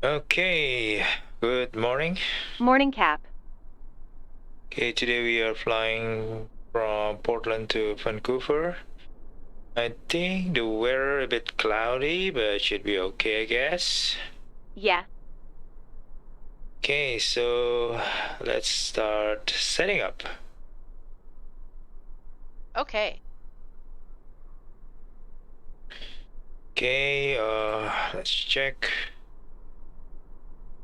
Okay, good morning. Morning, Cap. Okay, today we are flying from Portland to Vancouver. I think the weather a bit cloudy, but should be okay, I guess. Yeah. Okay, so let's start setting up. Okay. Okay, let's check.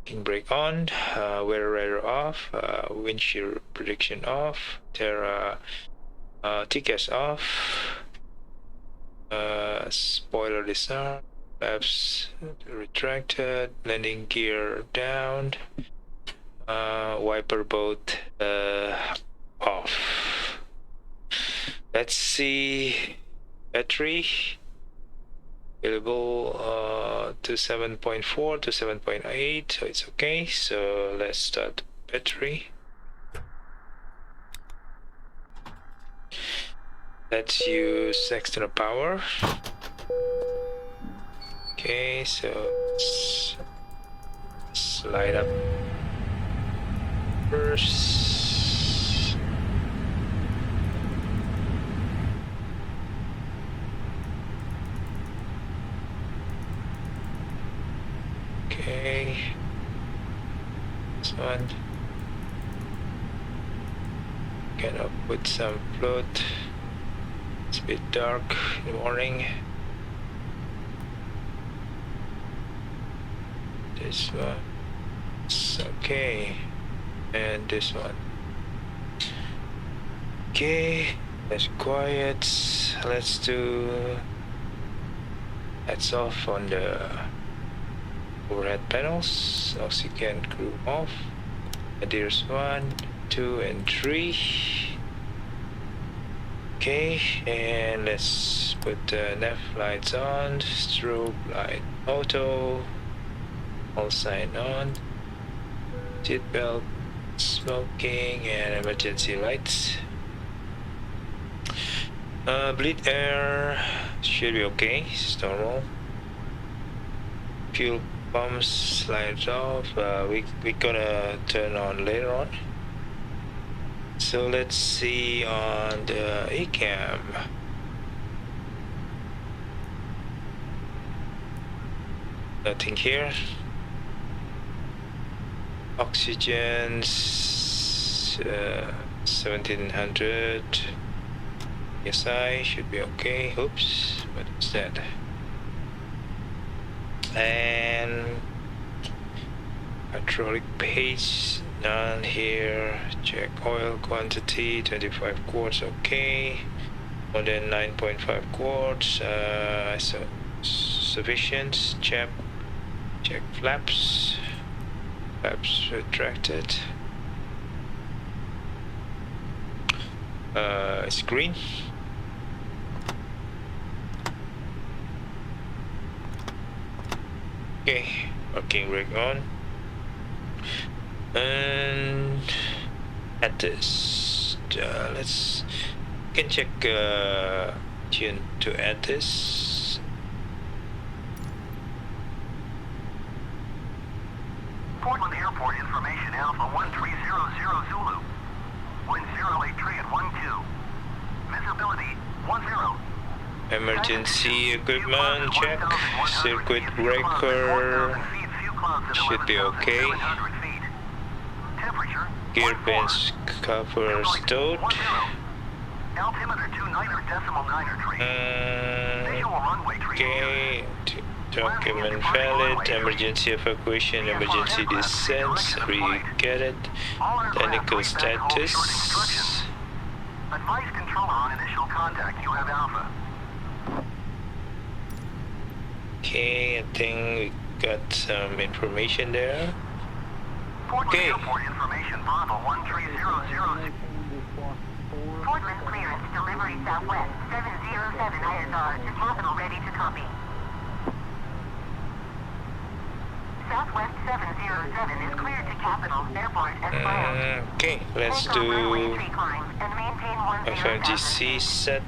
King brake on, weather radar off, windshield prediction off, Terra TCAS off, spoiler disarm, flaps retracted, landing gear down, wiper both off. Let's see, battery available to 7.4 to 7.8, so it's okay. So let's start battery. Let's use external power. Okay, so let's slide up first. Okay, this one. Gonna put some float. It's a bit dark in the morning. This one. It's okay. And this one. Okay, let's quiet. Let's do heads off on the overhead panels. Oxygen crew off. There's 1, 2, and 3. Okay, and let's put the nav lights on. Strobe light auto. All sign on. Seatbelt, smoking, and emergency lights. Bleed air should be okay, it's normal. Fuel pumps slides off, we're gonna turn on later on. So let's see on the ECAM. Nothing here. Oxygen 1700 PSI should be okay. Oops, what is that? And hydraulic paste none here. Check oil quantity 25 quarts, okay. More than 9.5 quarts, so sufficient. Check flaps. Flaps retracted. It's green. Okay, working rig on. And at this, let's can check tune to add this. Portland Airport information Alpha 1300 Zulu. Wind 083 at 12. Visibility 10. Emergency equipment check. Circuit breaker should be okay. Gear bench cover stowed. Okay. Document valid. Emergency evacuation. Emergency descent. We get it. Technical status. Advise controller on initial contact. You have Alpha. Okay, I think we got some information there. Portland Airport information bottle 1300. Portland clearance, delivery Southwest 707 ISR to Capital, ready to copy. Southwest 707 is cleared to Capital Airport as filed. Okay, let's do FMGC set.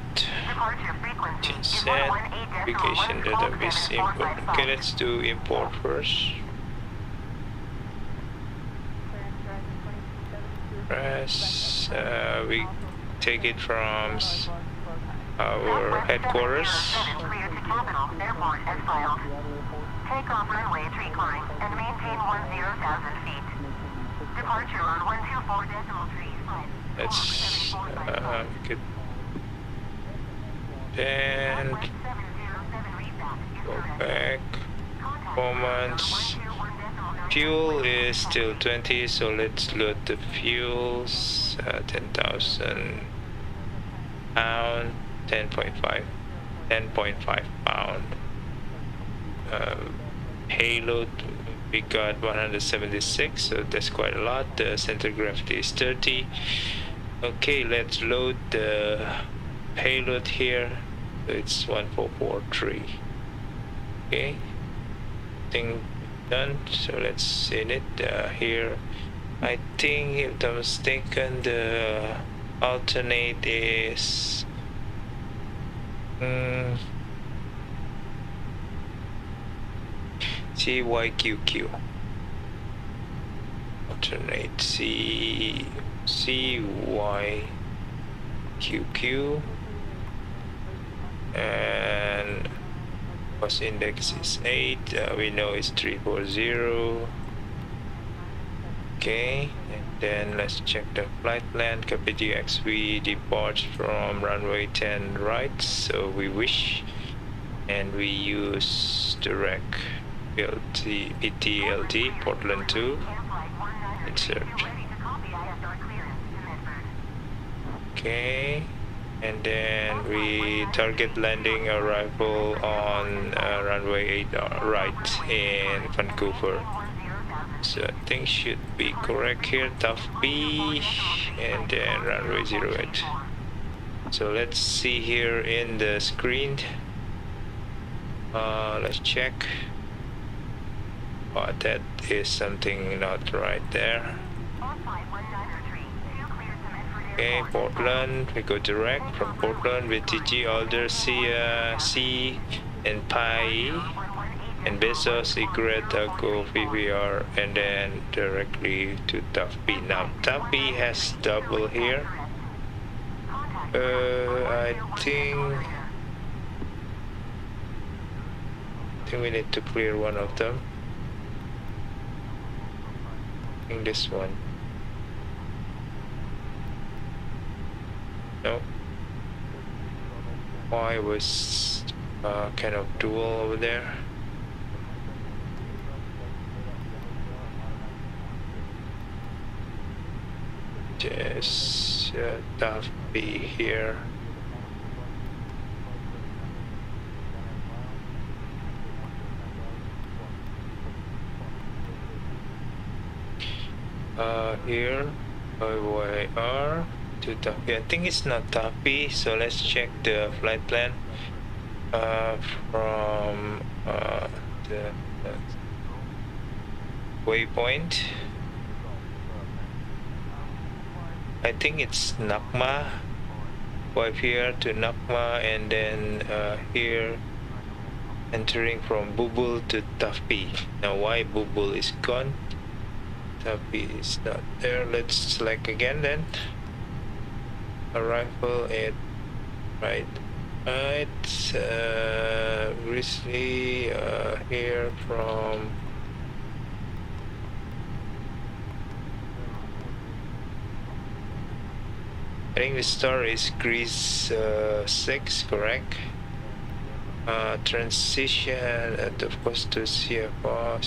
Departure frequency is Set. Application database import. Okay, let's do import first. press. We take it from our headquarters. 7 clear to Capital Airport as filed. Take off runway tree climb and maintain 10,000 feet. Departure on 124.35. Let's good. Then go back. Performance. Fuel is still 20, so let's load the fuels. 10,000 pound, 10.5 pound. Payload we got 176, so that's quite a lot. The center of gravity is 30. Okay, let's load the payload here. So it's 1443. Okay, thing done. So let's see it here. I think if I'm mistaken, the alternate is CYQQ. Alternate CYQQ, and cost index is 8. We know it's 340. Okay, and then let's check the flight plan. KPDX, we depart from runway 10 right, so we wish, and we use direct PTLD Portland 2. Insert. Okay, and then we target landing arrival on runway 8 right in Vancouver. So things should be correct here. Tough B, and then runway 08. So let's see here in the screen. Let's check. Oh, that is something not right there. Okay, Portland, we go direct from Portland with TG, Alder, C, and Pi, and Bezos, Egret, go CYVR, and then directly to Tough B. Now, Tough B has double here. I think we need to clear one of them. I think this one. No. Y was kind of dual over there. Just Tough B here. Here, CYVR to Tough B. I think it's not Tough B, so let's check the flight plan from the waypoint. I think it's Nakma. Wipe here to Nakma, and then here entering from Bubul to Tough B. Now why Bubul is gone? Tough B is not there. Let's select again then. Arrival at right. Recently here from I think the star is Greece 6, correct? Transition and of course to CFR,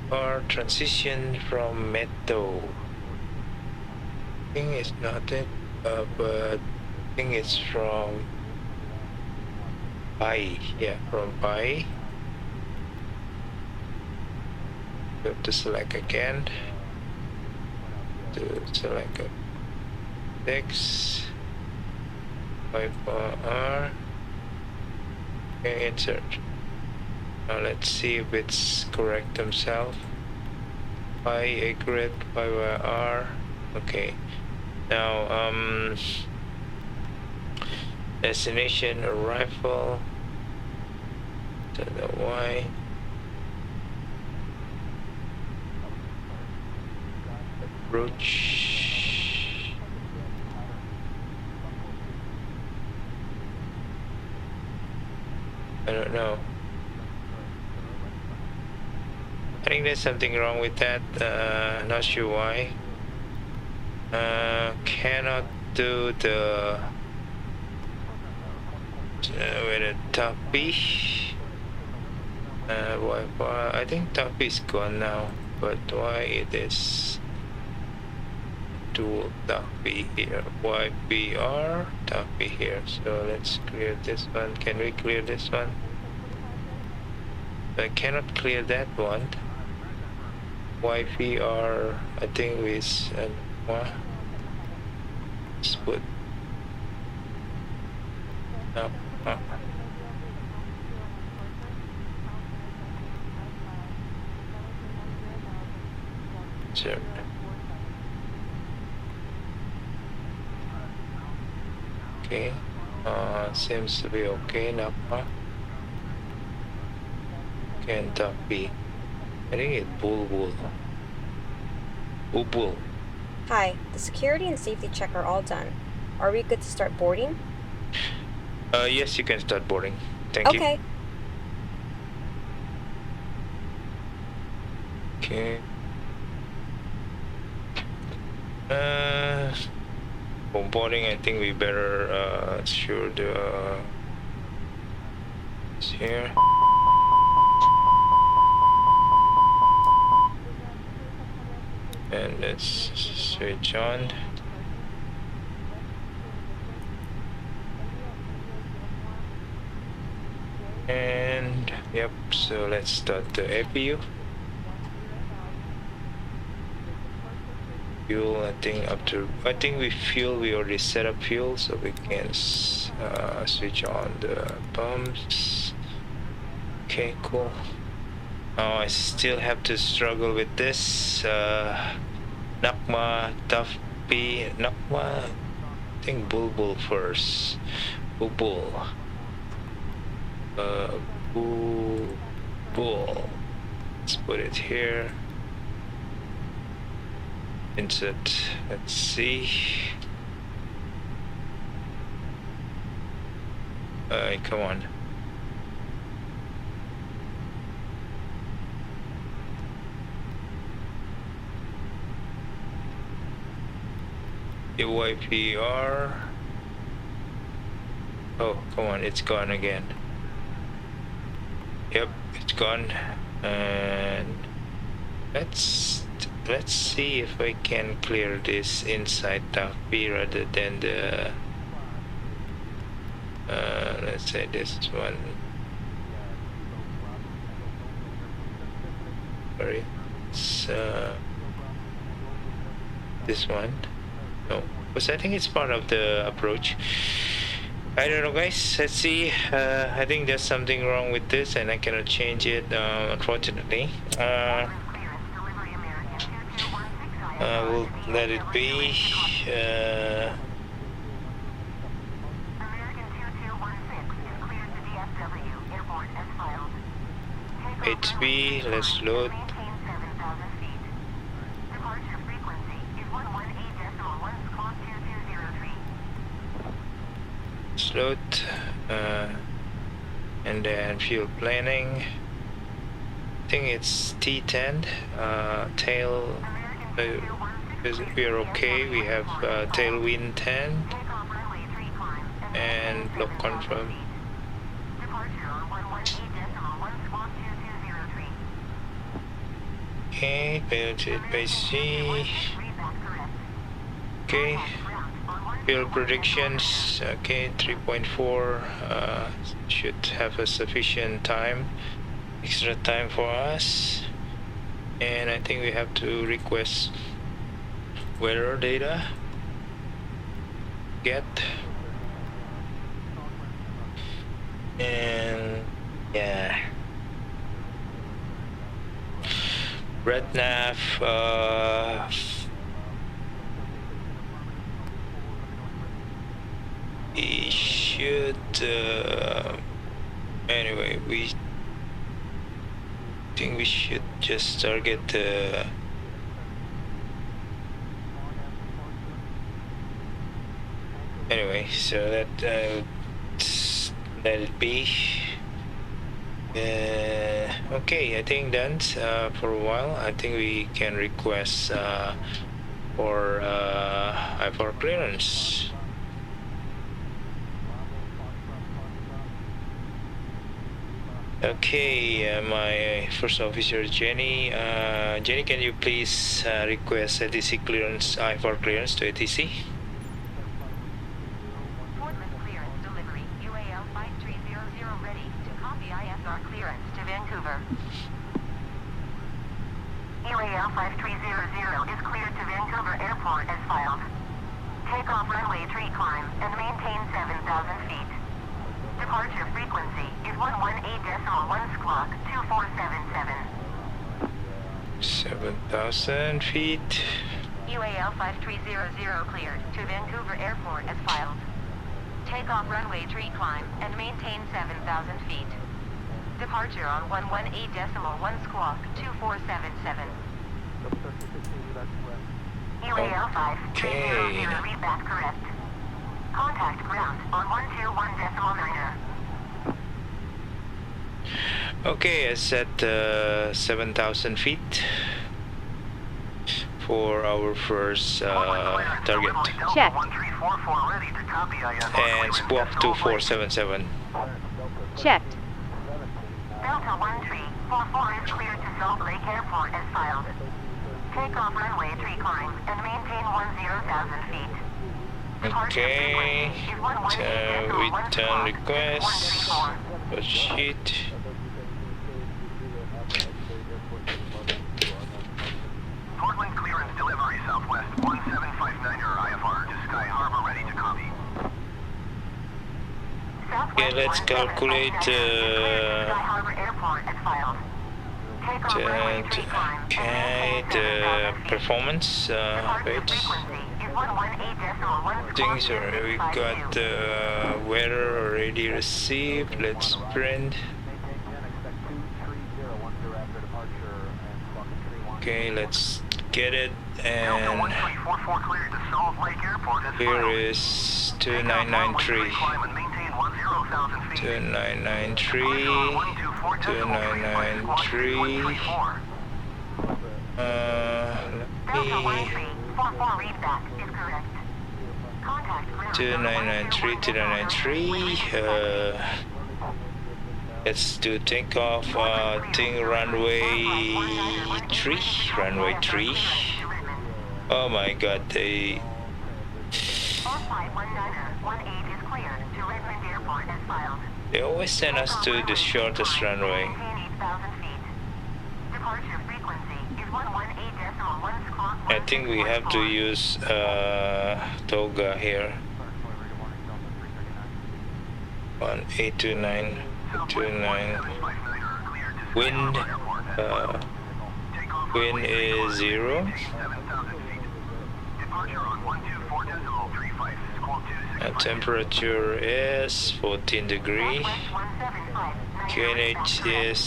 CYVR, transition from Meto. I think it's not it, but I think it's from Pi. Yeah, from Pi. You have to select again. To select a 6, 5R. Okay, insert. Now let's see if it's correct themselves. Pi, a grid, 5R. Okay. Now destination arrival. Don't know why. approach. I don't know. I think there's something wrong with that. Not sure why. Cannot do the with a top B. Why? I think top B is gone now. But why it is dual top B here? YPR top B here. So let's clear this one. Can we clear this one? I cannot clear that one. YPR, I think is what? Let's put no. Sure. Okay. Seems to be okay now. Okay, and top B. I think it's bull. Hi, the security and safety check are all done. Are we good to start boarding? Yes, you can start boarding. Thank you. Okay. Okay. For boarding, I think we better sure the here. And let's switch on. And yep, so let's start the APU. Fuel, I think we already set up fuel, so we can switch on the pumps. Okay, cool. Oh, I still have to struggle with this. Nakma, Tough B, Nakma. I think Bull first. Bull. Bull. Let's put it here. Insert. Let's see. Come on. CYVR. Oh, come on, it's gone again. Yep, it's gone. And let's see if I can clear this inside top B rather than the let's say this one. Sorry, it's this one. No, because I think it's part of the approach. I don't know, guys. Let's see. I think there's something wrong with this, and I cannot change it, unfortunately. We'll let it be. HB, let's load. Load, and then fuel planning. I think it's T10. Tail. We are okay. We have tailwind 10 and block confirm. Okay, piloted by C. Okay. Fuel predictions, okay, 3.4 should have a sufficient time, extra time for us. And I think we have to request weather data. Get. And yeah. Red nav, we should anyway, we think we should just target the Anyway, so that let it be. Okay, I think done for a while. I think we can request for IFR clearance. Okay, my first officer Jenny. Jenny, can you please request ATC clearance, IFR clearance to ATC? Portland clearance delivery. UAL 5300 ready to copy ISR clearance to Vancouver. UAL 5300 is cleared to Vancouver Airport as filed. Takeoff runway tree climb and maintain 7,000 feet. Departure frequency is 118.1 squawk 2477. 7,000 feet. UAL 5300 cleared to Vancouver Airport as filed. Takeoff runway tree climb and maintain 7,000 feet. Departure on 118.1 squawk 2477. UAL 5300 read that correct. Contact ground on 121.9er. Okay, I set 7,000 feet for our first target. Check. 1344 ready to copy ISR And squawk 2477. Checked. Delta 1344 is cleared to Salt Lake Airport as filed. Takeoff runway tree climb and maintain 10,000 feet. Okay, return request, but sheet. Portland clearance delivery Southwest 1759er IFR to Sky Harbor ready to copy. Okay, let's calculate Sky Harbor Airport as filed. Takeoff runway tree climb and okay, maintain the 7,000 feet. performance Departure rates. frequency is 118.1 Things are, we got weather already received. Let's print. Okay, let's get it. Delta And 1344 cleared to Salt Lake Airport as here filed. is Takeoff runway tree 2993. climb and maintain 10,000 feet. 2993. Departure on 124.35 squawk 2993. 134. Let Delta me 1344 readback is correct. Contact ground 2993, 2993. Let's do takeoff. Thing runway 3. Runway 3. Oh my god, they. They always send us to the shortest runway. I think we have to use toga here. 1829, 29. Wind, wind is 0. Temperature is 14 degree. QNH is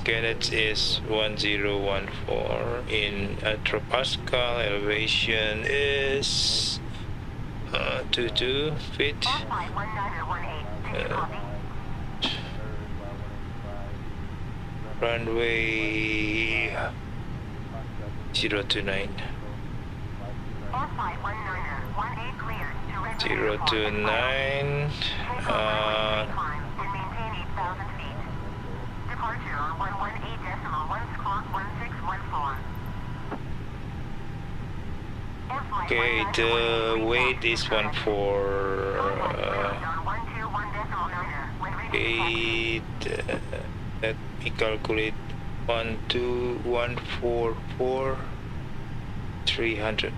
QNH is 1014 in atropascal. Elevation is 22 feet. Runway 029. 029. Okay, the weight is 148. Let me calculate. 12144 300.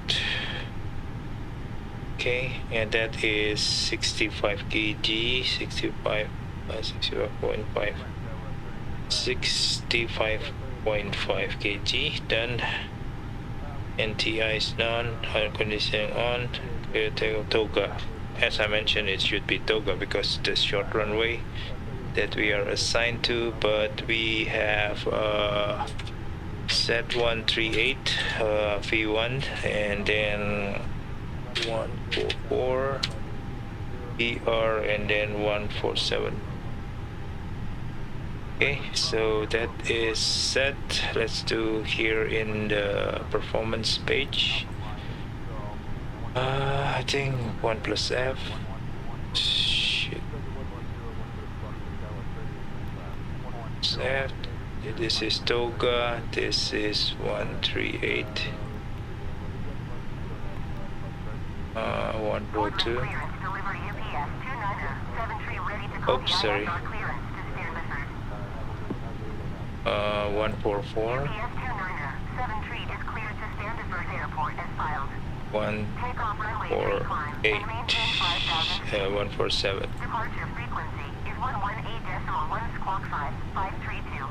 Okay, and that is 65 kg, 65, 65.5, 65.5 kg. Done. NTI is done. Air conditioning on. Clear takeoff toga. As I mentioned, it should be toga because the short runway that we are assigned to, but we have set 138 V1, and then 144 VR, and then 147. Okay, so that is set. Let's do here in the performance page. I think 1 plus F. Shit. F. This is Toga. This is 138. 142. Oops, sorry. 144. 148. 147. Departure frequency is 118.1 squawk 532.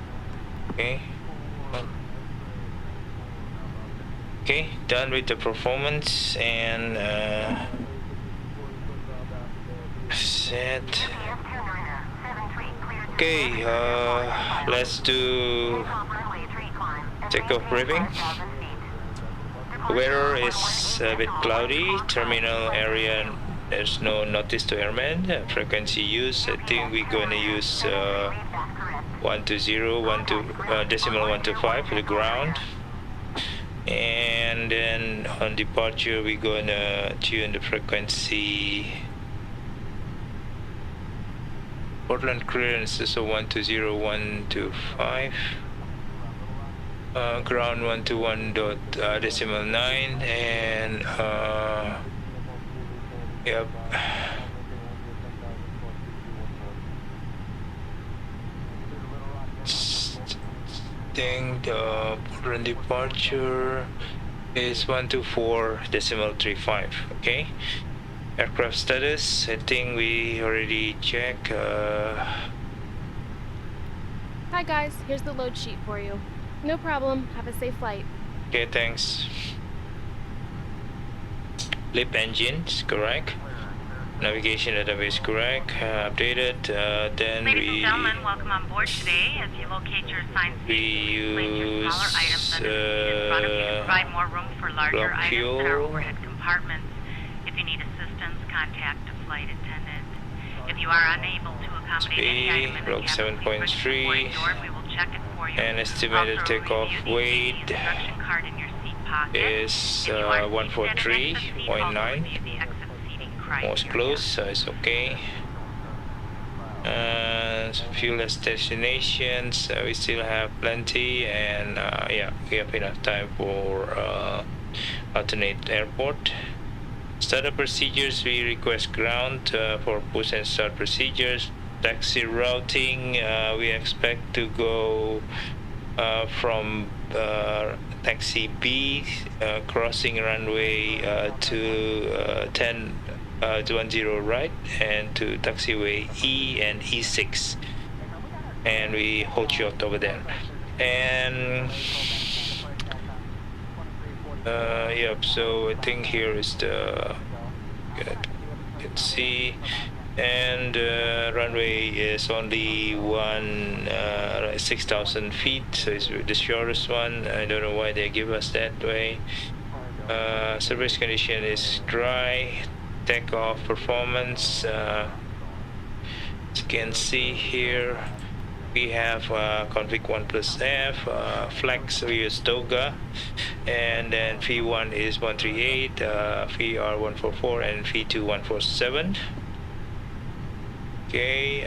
Okay. Okay, done with the performance and set. Okay, let's do takeoff briefing. The weather is a bit cloudy. Terminal area, there's no notice to airmen. Frequency use, I think we're going to use 120, decimal 125 for the ground. And then on departure, we're going to tune the frequency. Portland clearance is a 120.125. Ground 121.9, and yep. Think the Portland departure is 124.35. Okay. Aircraft status, I think we already checked. Hi guys, here's the load sheet for you. No problem. Have a safe flight. Okay, thanks. Lip engines, correct. Navigation database, correct. Updated. Then Ladies and gentlemen, welcome on board today. As you locate your assigned seat, please place your smaller items under the seat in front of you to provide more room for larger items in our overhead compartments. If you need assistance, contact a flight attendant. If you are unable to accommodate any item in the cabin, please push the boarding door and we will check it for you. and estimated Also, takeoff review the weight safety instruction card in your seat pocket. is If you are seated in exit seat, also 143.9. review the exit seating Most criteria. close, so it's okay. Fuelless destinations, we still have plenty, and yeah, we have enough time for alternate airport. Startup procedures, we request ground for push and start procedures. Taxi routing, we expect to go from taxi B, crossing runway to 10 right, and to taxiway E and E6, and we hold short over there. And yep, so I think here is the you can see, and runway is only 6,000 feet, so it's the shortest one. I don't know why they give us that way. Surface condition is dry. Takeoff performance, as you can see here, we have config 1 plus F, flex, we use Toga, and then V1 is 138, VR 144, and V2 147. Okay,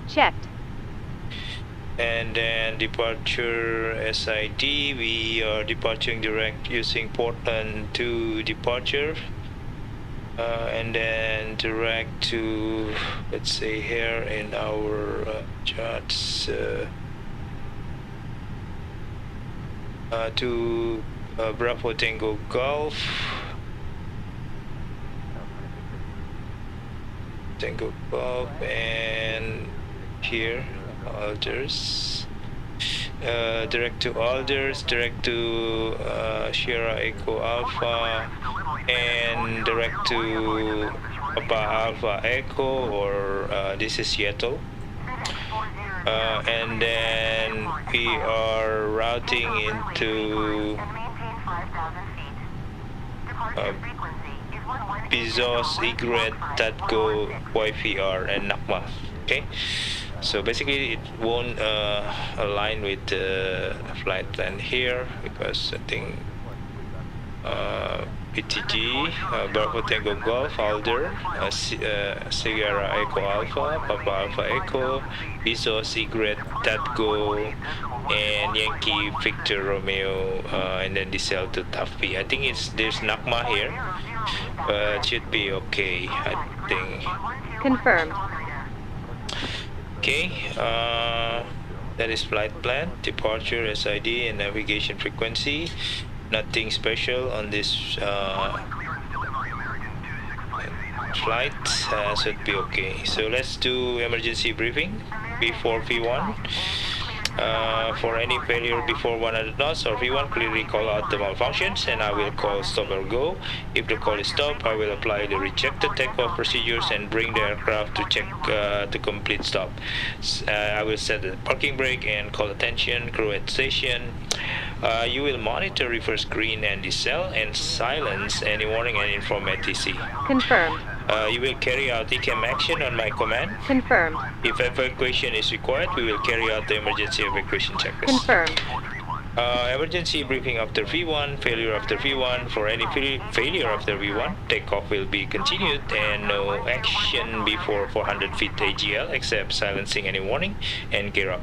Checked. and then departure SID, we are departing direct using Portland to departure. And then direct to, let's say here in our charts, to Bravo Tango Golf, and here Alders, direct to Alders, direct to Sierra Echo Alpha, and direct to Papa Alpha Echo, or this is Seattle. And then we are routing into and maintain 5,000 feet. Departure frequency is 11. Bezos, Egret, Tatgo, YVR, and Nakma. Okay, so basically it won't align with the flight plan here because I think PTG, Bravo Tango Golf, Alder, Sierra Echo Alpha, Papa Alpha Echo, Bezos, Egret, Tatgo, and Yankee Victor Romeo, and then descend to Taffy. I think there's Nakma here, but should be okay, I think. Confirmed. Okay, that is flight plan, departure, SID, and navigation frequency. Nothing special on this flight, should be okay. So let's do emergency briefing before V1. For any failure before 100 knots or V1, clearly call out the malfunctions and I will call stop or go. If the call is stop, I will apply the rejected takeoff procedures and bring the aircraft to check the complete stop. I will set the parking brake and call attention, crew at station. You will monitor reverse green and decel and silence any warning and inform ATC. Confirmed. You will carry out ECAM action on my command. Confirmed. If evacuation is required, we will carry out the emergency evacuation checklist. Confirmed. Emergency briefing after V1, failure after V1. For any failure after V1, takeoff will be continued and no action before 400 feet AGL except silencing any warning and gear up.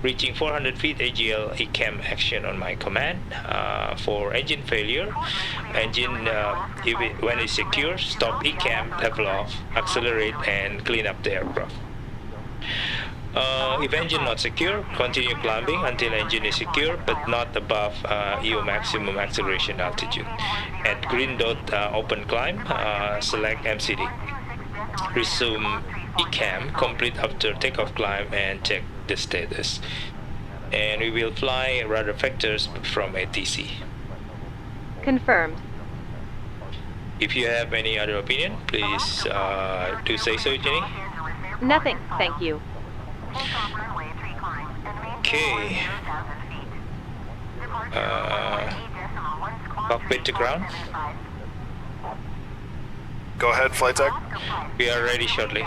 Reaching 400 feet AGL, ECAM action on my command. For engine failure, when it's secure, stop ECAM, level off, accelerate and clean up the aircraft. If engine not secure, continue climbing until engine is secure but not above EO maximum acceleration altitude. At green dot open climb, select MCD. Resume ECAM complete after takeoff climb and check the status. And we will fly rudder vectors from ATC. Confirmed. If you have any other opinion, please do say so, Jenny. Nothing, thank you. Okay. Cockpit to ground. Go ahead, flight tech. We are ready shortly.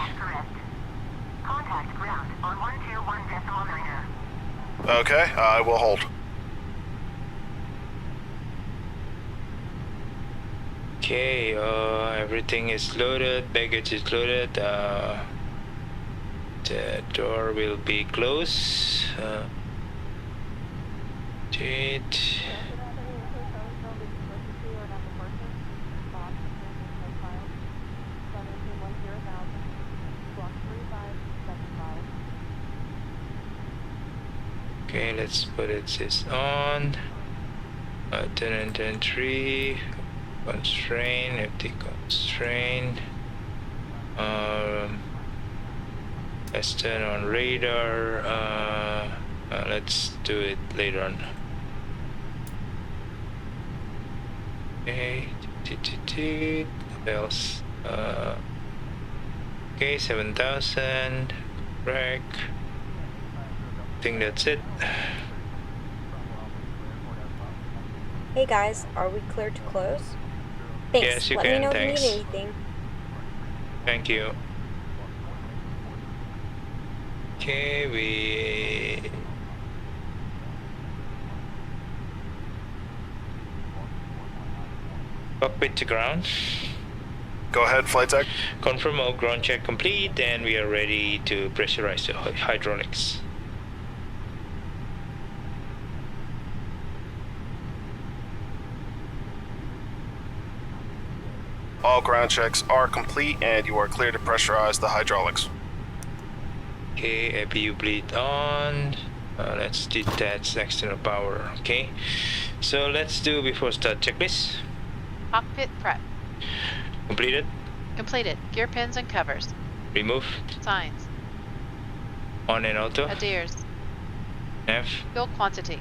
Contact ground on 121.9. Okay, I will hold. Okay, everything is loaded, baggage is loaded, the door will be closed. Okay, let's put this on. 10-3 constraint, FT constraint. Let's turn on radar. Let's do it later on. Okay, bells. Okay, 7,000. Rack. I think that's it. Hey guys, are we clear to close? Thanks. Yes, you Let can, me know thanks. if you need anything. Thank you. Okay, we cockpit to ground. Go ahead, flight tech. Confirm all ground check complete, and we are ready to pressurize the hydraulics. All ground checks are complete, and you are clear to pressurize the hydraulics. Okay, APU bleed on. Let's detach external power. Okay, so let's do before start checklist. Cockpit prep. Completed. Completed. Gear pins and covers. Remove. Signs. On and auto. Adheres. F. Fuel quantity.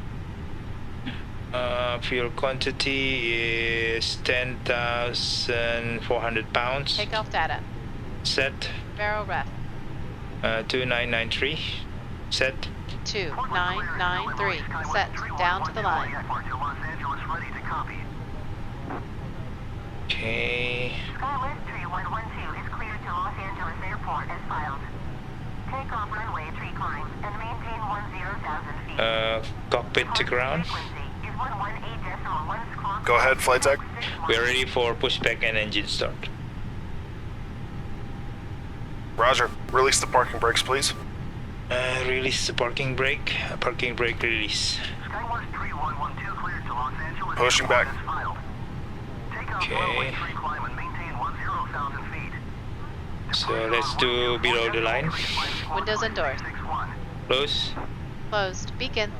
Fuel quantity is 10,400 pounds. Takeoff data. Set. Barrel ref. 2993. Set. 2993. Set. Down to the line. Airport to Los Angeles, ready to copy. Okay. Skywest Tree 112 is cleared to Los Angeles Airport as filed. Take off runway tree climb and maintain 10,000 feet. Cockpit to ground. Frequency is 118.1 squawk. Go ahead, flight tech. We're ready for pushback and engine start. Roger. Release the parking brakes, please. Release the parking brake. Parking brake release. Skywest Tree 112 cleared to Los Angeles. Pushing back. Airport as filed. Take off Okay. runway tree climb and maintain 10,000 feet. So let's do below the line. Windows and doors. Close. Closed. Beacon.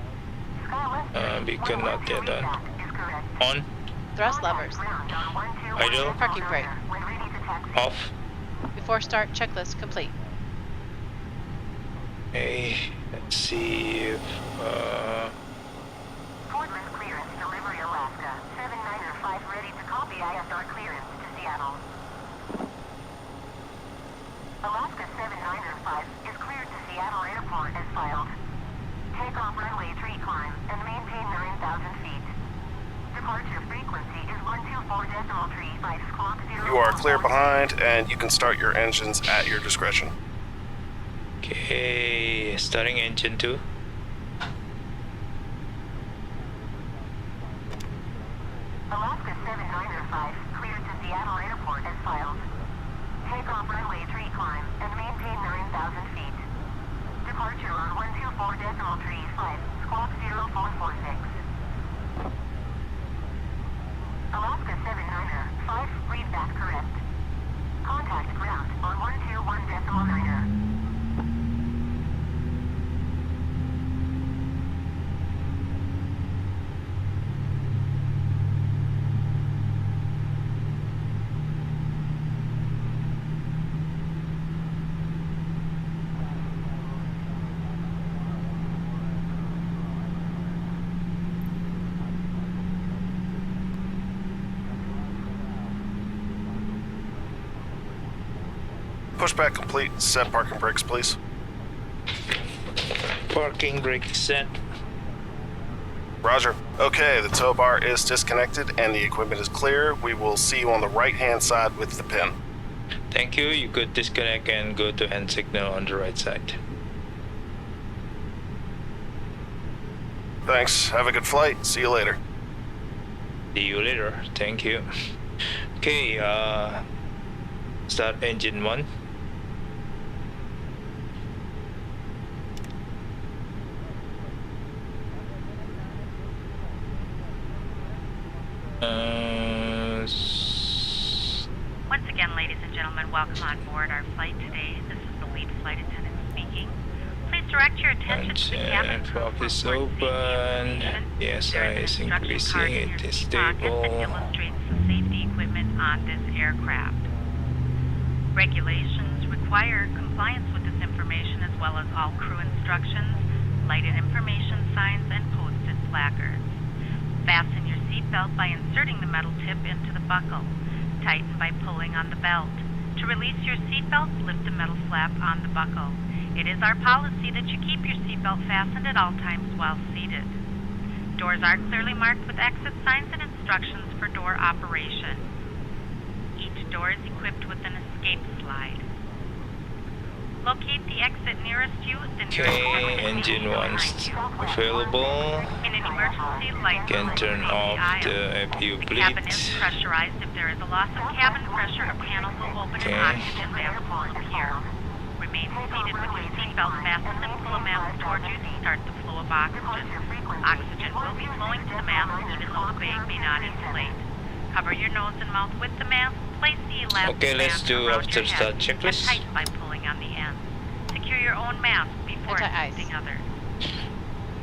Beacon not yet on. Is correct. On. Thrust levers. Ground on 12. Idle. Parking brake. When ready to taxi. Off. Before start, checklist complete. Okay. Let's see if Portland clearance, delivery Alaska. 795 ready to copy ISR clearance to Seattle. Alaska 795 is cleared to Seattle Airport as filed. Take off runway tree climb and maintain 9,000 feet. Departure frequency is 124.35 squawk 0. You are clear behind, and you can start your engines at your discretion. okay, starting engine 2. Alaska 795 cleared to Seattle Airport as filed. Take off runway tree climb and maintain 9,000 feet. Departure on 124.35 squawk 0446. Alaska 795, read that correct. Contact ground on 121.9. Pushback complete. Set parking brakes, please. Parking brake set. Roger. Okay, the tow bar is disconnected and the equipment is clear. We will see you on the right-hand side with the pin. Thank you. You could disconnect and go to hand signal on the right side. Thanks. Have a good flight. See you later. See you later. Thank you. Okay, start engine 1. Once again, ladies and gentlemen, welcome on board our flight today. This is the lead flight attendant speaking. Please direct your attention to the cabin crew for is port safety open. information. Yes, There I is is an instruction card increasing. in your It is seat pocket stable. that illustrates the safety equipment on this aircraft. Regulations require compliance with this information as well as all crew instructions, lighted information signs, and posted placards. Fasten your seatbelt by inserting the metal tip into the buckle. Tighten by pulling on the belt. To release your seatbelt, lift the metal flap on the buckle. It is our policy that you keep your seatbelt fastened at all times while seated. Doors are clearly marked with exit signs and instructions for door operation. Each door is equipped with an escape slide. Locate the exit nearest you. The nearest Okay, exit engine is 1's behind you. available. In an emergency, lights Can will turn illuminate off aisle. the FU The cabin is bleed. pressurized. If there is a loss of cabin pressure, a panel will open Okay. and oxygen mask will appear. Remain seated with your seatbelt fastened and pull a mask toward you to start the flow of oxygen. Oxygen will be flowing to the mask even though the bag may not inflate. Cover your nose and mouth with the mask. Place the elastic Okay, let's band do around after your start head checklist. and tighten by pulling on the end. Secure your own mask before Anti-ice. assisting others.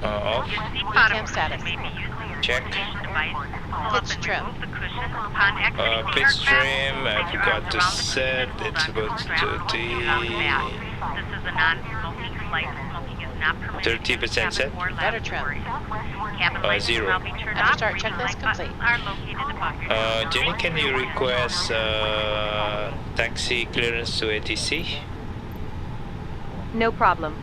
Off. Your seat Cam bottom status. cushion may be used as a Check. lubrication device. Pull up Pitch and trim. remove the cushion upon exiting the Pitch aircraft. trim, I Place your forgot arms to around the set. cushion and It's hold on about to the strap on the back. 30. This is a non-smoking flight. Smoking is not permitted. 30% set. Better trim. Cabin lights will 0. now be turned After off. start Reading checklist light buttons complete. are located above your Jenny, can you request taxi clearance to ATC? No problem.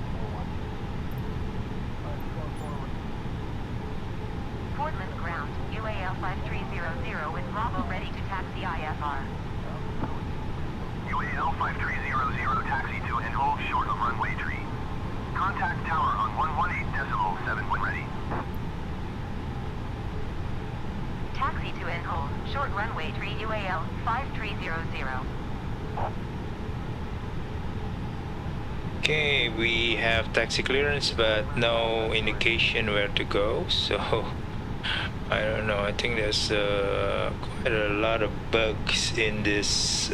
5300 with Bravo ready to taxi IFR. UAL 5300 taxi to and hold short of runway tree. Contact tower on 118.7 when ready. Taxi to and hold short runway tree UAL 5300. Okay, we have taxi clearance but no indication where to go, so I don't know. I think there's quite a lot of bugs in this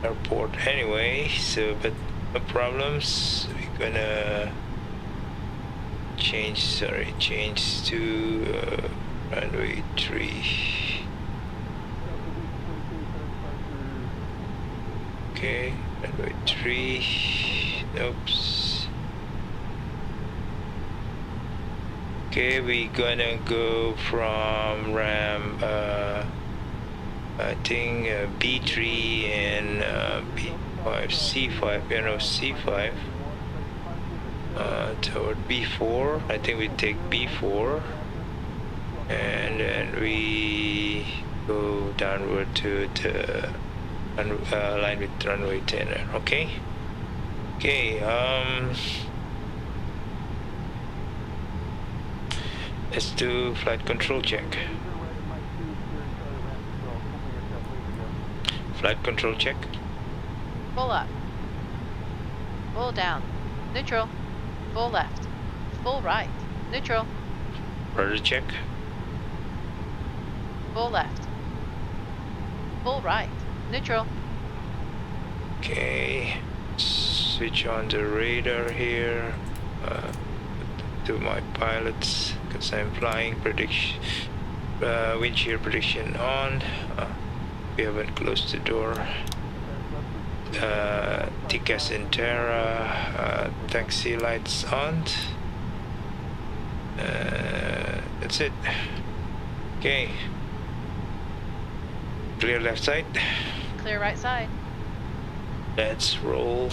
airport anyway, so but no problems. We're gonna change to runway 3. Okay, runway 3. Oops. Okay, we gonna go from ramp I think B3 and B5, C5, C5 toward B4. I think we take B4 and then we go downward to the line with runway 10. Okay. Let's do flight control check. Flight control check. Full up. Full down. Neutral. Full left. Full right. Neutral. Rudder check. Full left. Full right. Neutral. Okay. Switch on the radar here. To my pilots because I'm flying. Prediction. Wind shear prediction on. We haven't closed the door. TCAS and Terra, taxi lights on. That's it. Okay. Clear left side. Clear right side. Let's roll.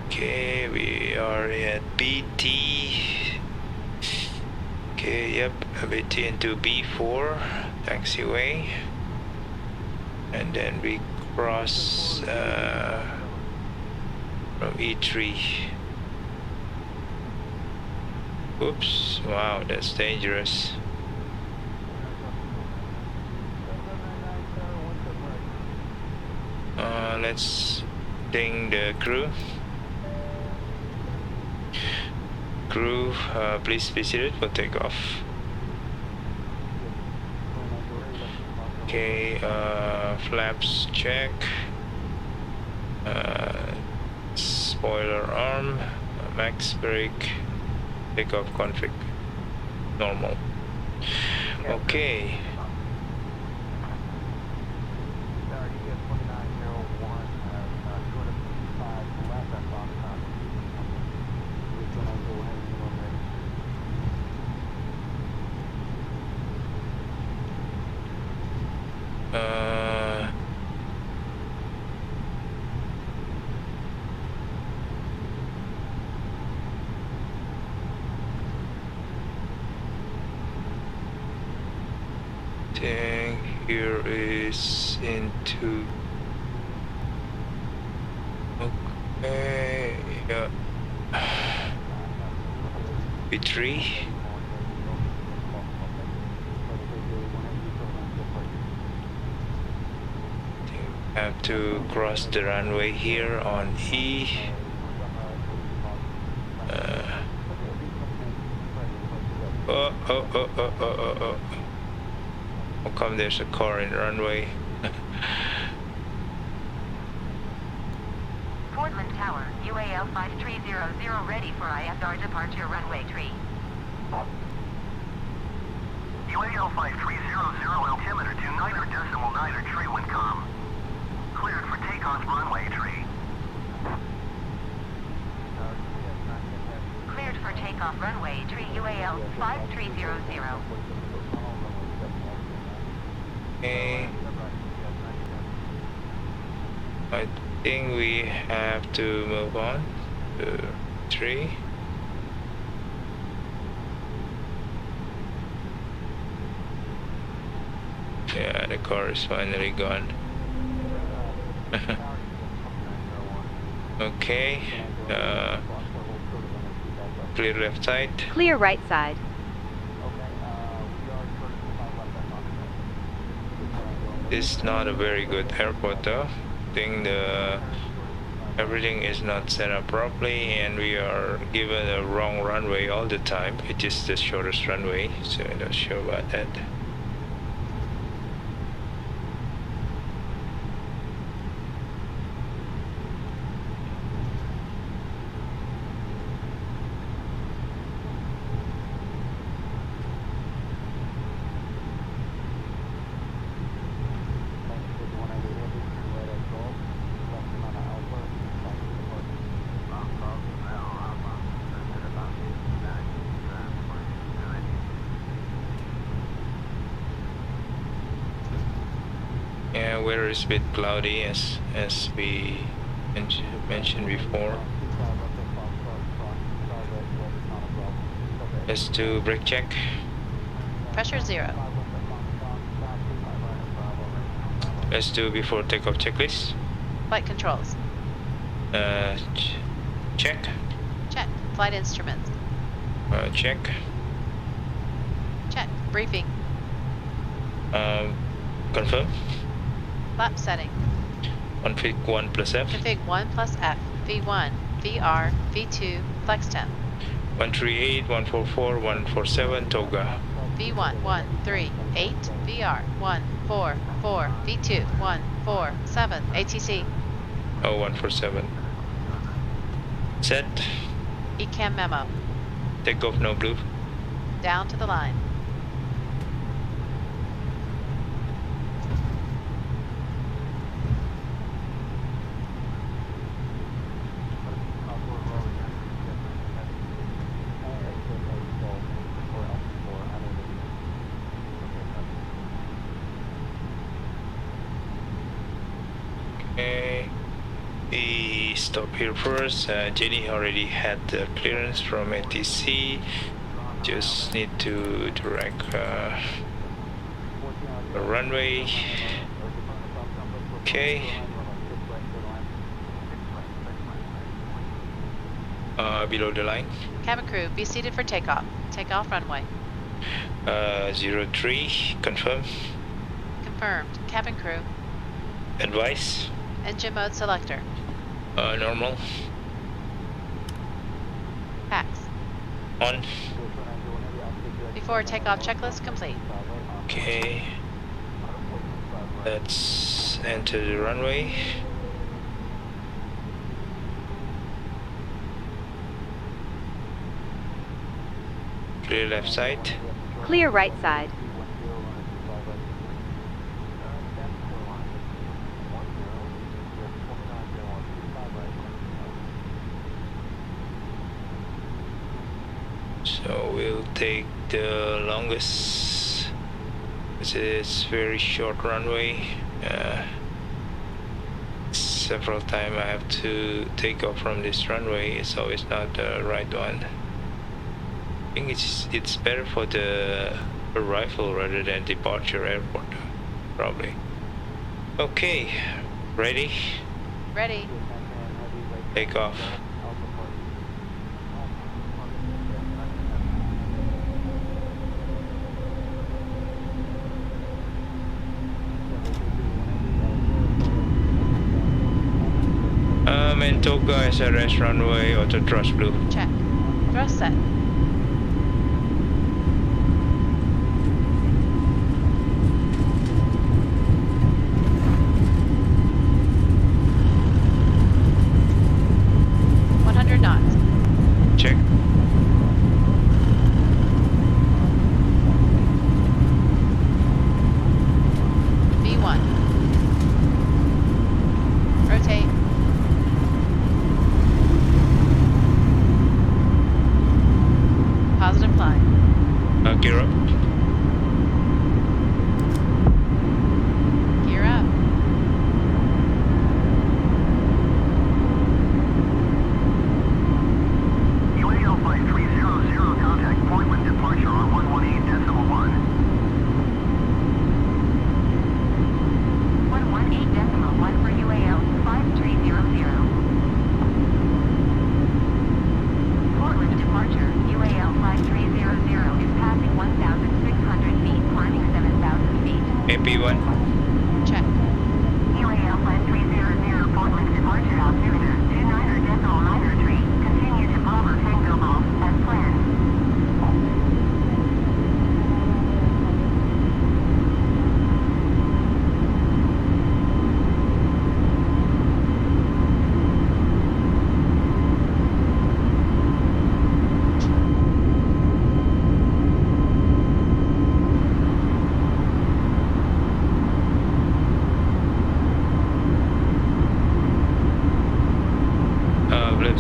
Okay, we are at BT. Okay, yep, BT into B4 taxiway, and then we cross from E3. Oops! Wow, that's dangerous. Let's ding the crew. Crew, please be seated for takeoff. Okay, flaps check. Spoiler arm, max brake, takeoff config, normal. Okay. Here is into okay, yeah, B3. Have to cross the runway here on E. Oh. How come there's a car in the runway? Portland Tower, UAL 5300 ready for ISR departure runway 3. UAL 5300 altimeter to 9.9 tree when calm. Cleared for takeoff runway tree. Cleared for takeoff. takeoff runway, tree UAL 5300. Okay. I think we have to move on to 3. Yeah, the car is finally gone. Okay. Clear left side. Clear right side. This is not a very good airport though. I think everything is not set up properly and we are given a wrong runway all the time. It is the shortest runway, so I'm not sure about that. Yeah, weather is a bit cloudy as we mentioned before. Let's do brake check. Pressure 0. Let's do before takeoff checklist. Flight controls. Check. Check. Flight instruments. Check. Check. Briefing. Confirm. Flap setting. Config 1 plus F. Config 1 plus F. V1. VR. V2. Flex temp. 138, 144, 147, Toga. V1. 1. 3. 8. VR. 1. 4. 4. V2. 1. 4. 7. ATC. Oh, 147. Set. ECAM memo. Takeoff no blue. Down to the line. Okay. We stop here first. Jenny already had the clearance from ATC. Just need to direct the runway. Okay. Below the line. Cabin crew, be seated for takeoff. Takeoff runway. 03, confirm. Confirmed. Cabin crew. Advice. Engine mode selector. Normal. Pax. On. Before takeoff checklist complete. Okay. Let's enter the runway. Clear left side. Clear right side. So we'll take the longest. This is very short runway. Several times I have to take off from this runway. It's always not the right one. I think it's better for the arrival rather than departure airport, probably. Okay, ready? Ready. Take off. And Toga SRS runway auto thrust blue. Check. Thrust set. Check. V1. Rotate.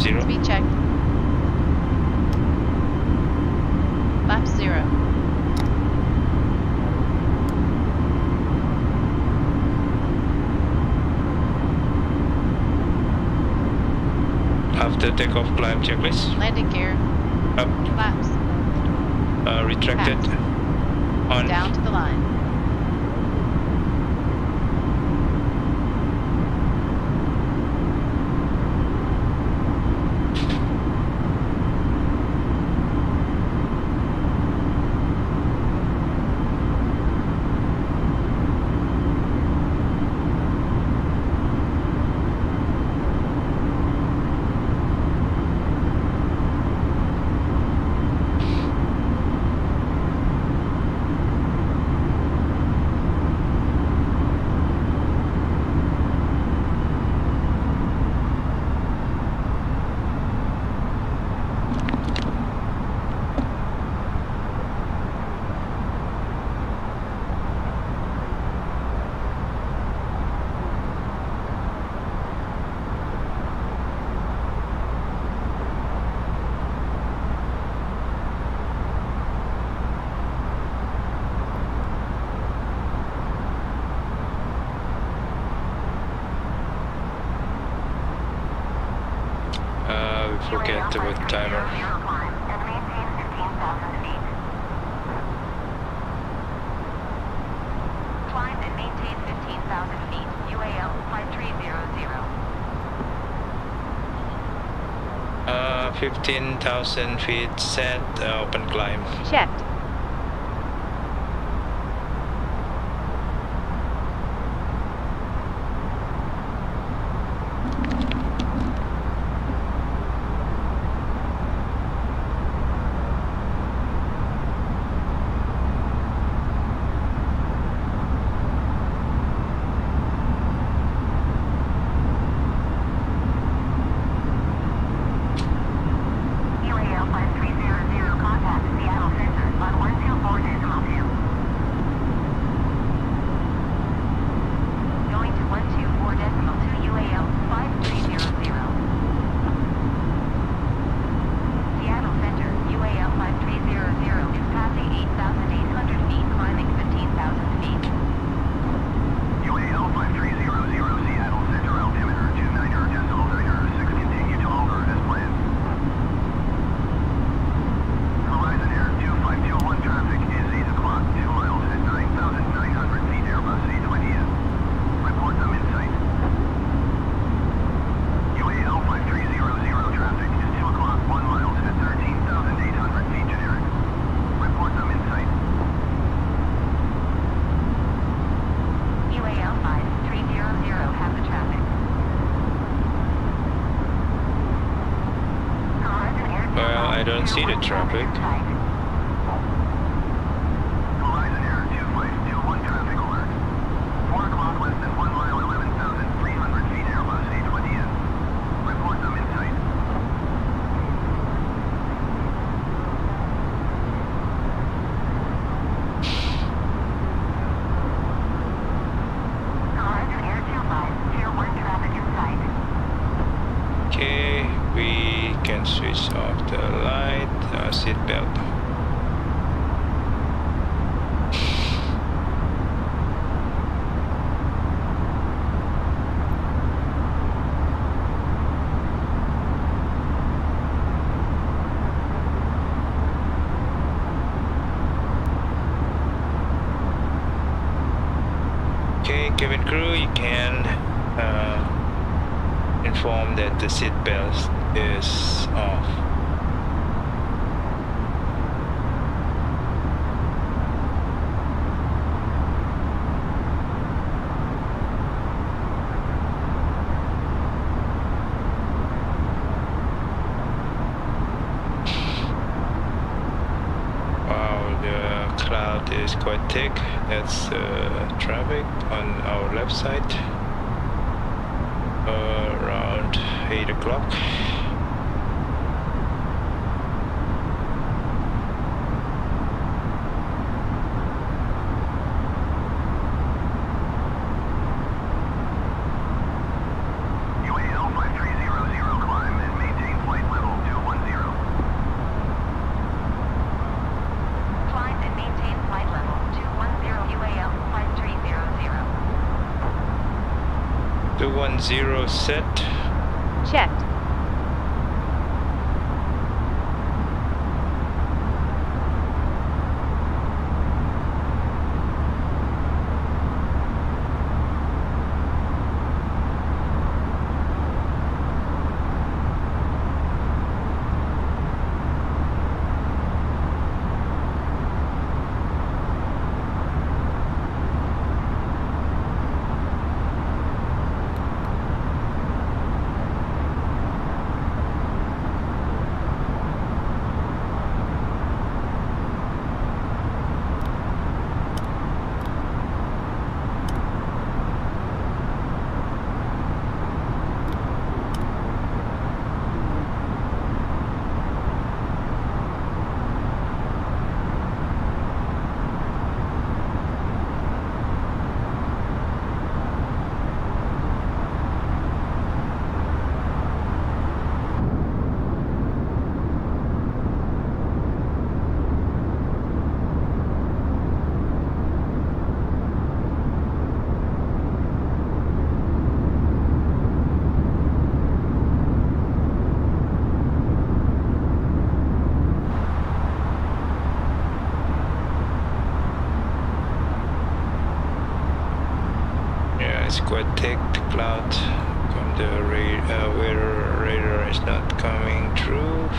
50. Speed check. Flaps 0. After takeoff, climb checklist. Landing gear. Up. Flaps. Retracted. Passed. On. Down to the line. Forget about timer. Climb and maintain 15,000 feet. Climb and maintain 15,000 feet. UAL 5300. 15,000 feet set, open climb. Checked. UAL 5300. Contact Seattle Center on 124.2. Going to 124.2 UAL 5300. Seattle Center, UAL 5300 is passing 8,800 feet, climbing 15,000 feet. UAL 5300 Seattle Center, altimeter 29.96, continue to hover as planned. Horizon Air 2521 traffic is 8 o'clock, 2 miles at 9,900 feet, Airbus A20M. Report them in sight. UAL 5300 traffic is 2 o'clock, 1 mile at 13,800 feet, generic. Report them in sight. UAL 5300 has the traffic. Horizon Air Well, I don't see the traffic. Horizon Air 2521 traffic alert. 4 o'clock, less than 1 mile, 11,300 feet, Airbus A20M. Report them in sight. Horizon Air 25, Tier 1 traffic in sight. Okay, we can switch off the light, seat belt. Okay, cabin crew, you can inform that the seat belt is off. Wow, the cloud is quite thick. That's traffic on our left side. Around 8 o'clock. UAL 5300 climb and maintain 210 set. Checked. It's quite thick, the cloud from the radar is not coming through.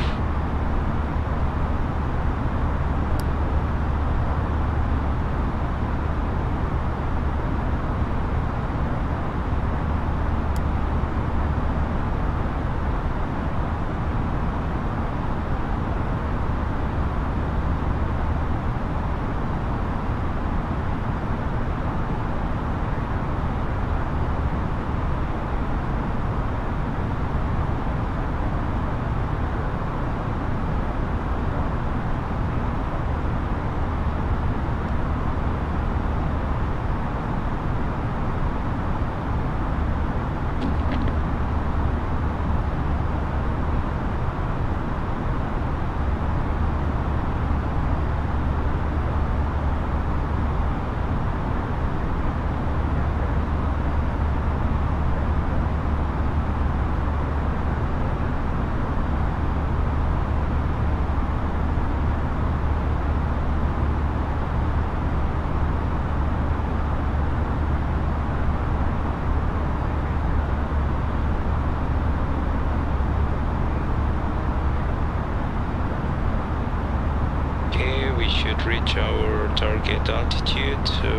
Should reach our target altitude, so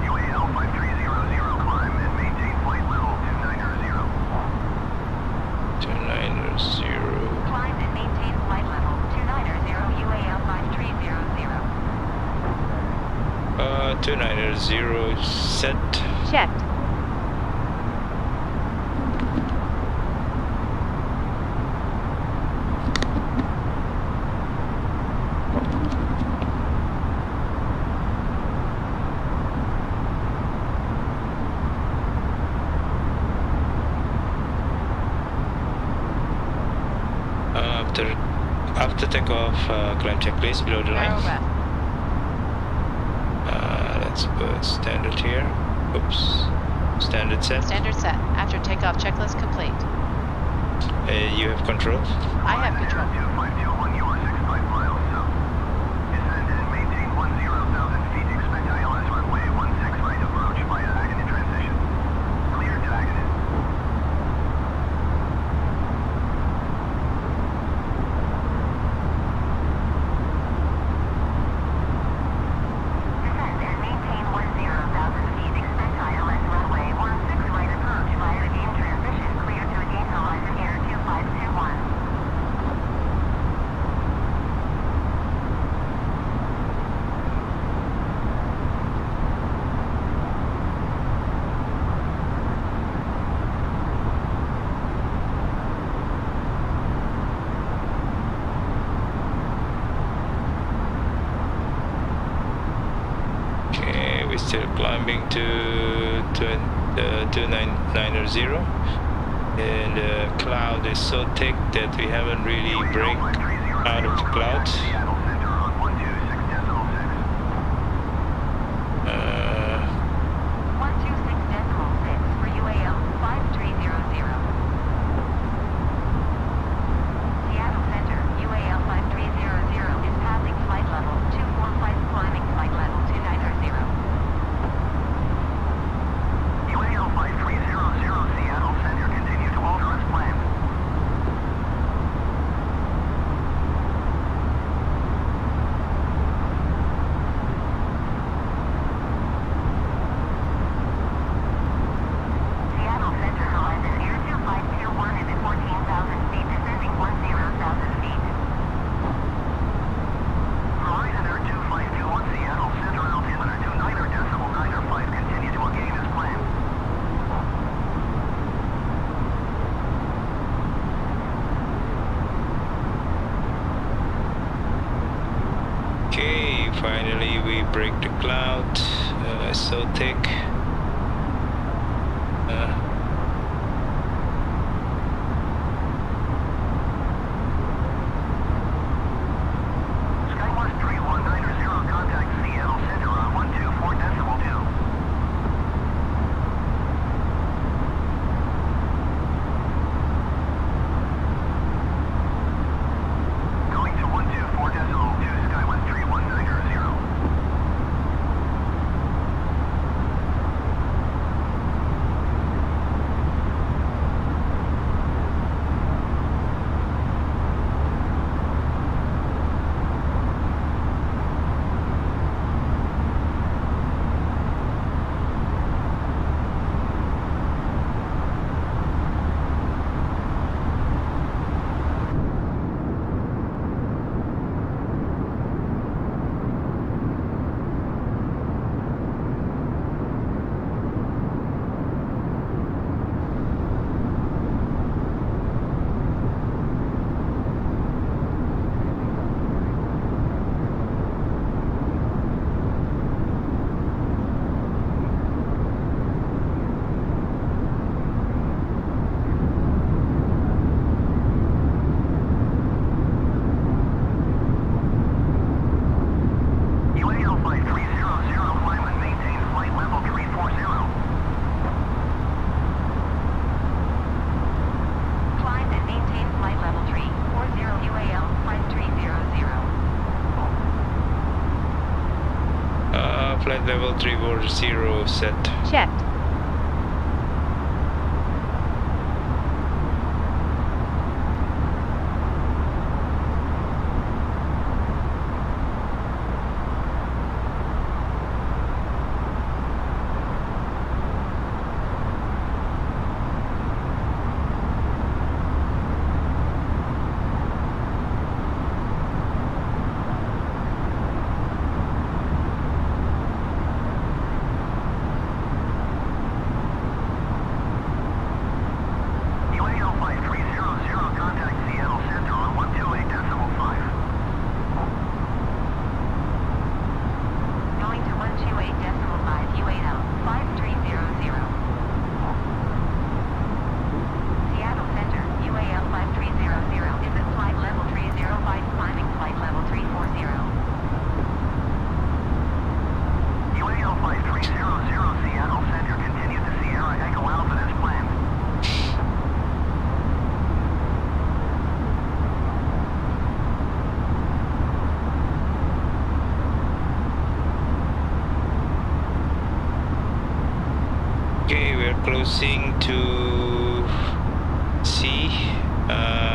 UAL 5300 climb and maintain flight level 290. 290. Climb and maintain flight level 290 UAL 5300. 290 set. Checked. After takeoff, climb checklist below the line. Let's put standard here. Oops. Standard set. Standard set. After takeoff, checklist complete. You have control. I have control. 2521, you are 65 miles south. Descend and maintain 10,000 feet. Expect ILS runway 16 right approach via Agony transition. Clear to Agony. Descend and maintain 10,000 feet. Expect ILS runway 16 right approach via Agany transition. Clear to Agany Horizon Air 2521. Okay, we're still climbing to 2990, and the cloud is so thick that we haven't really break out of the clouds. Seattle Center on 126.06. 126 break the cloud. It's so thick. Skywest 3190, contact Seattle Center on 124.2. Going to 124.2, Skywest 3190. UAL 5300, climb and maintain flight level 340. Climb and maintain flight level 340 UAL 5300. Flight level 340 set. Checked. UAL 5300, contact Seattle Center on 128.5. Going to 128.5 UAL 5300. Seattle Center, UAL 5300 is at flight level 305, climbing flight level 340. UAL 5300, Seattle Center, continue to Sierra Echo Alpha as planned. Okay, we're closing to sea,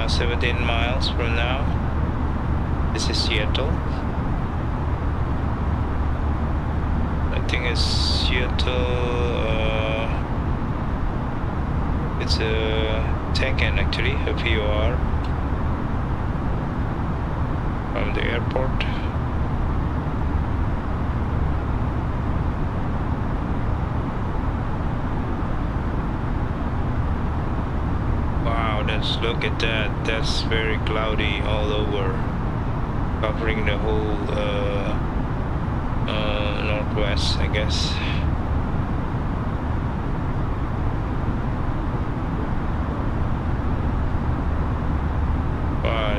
17 miles from now. This is Seattle. I think it's Seattle. It's a Tekken actually, a VOR from the airport. Wow, let's look at that. That's very cloudy all over, covering the whole northwest, I guess. Wow,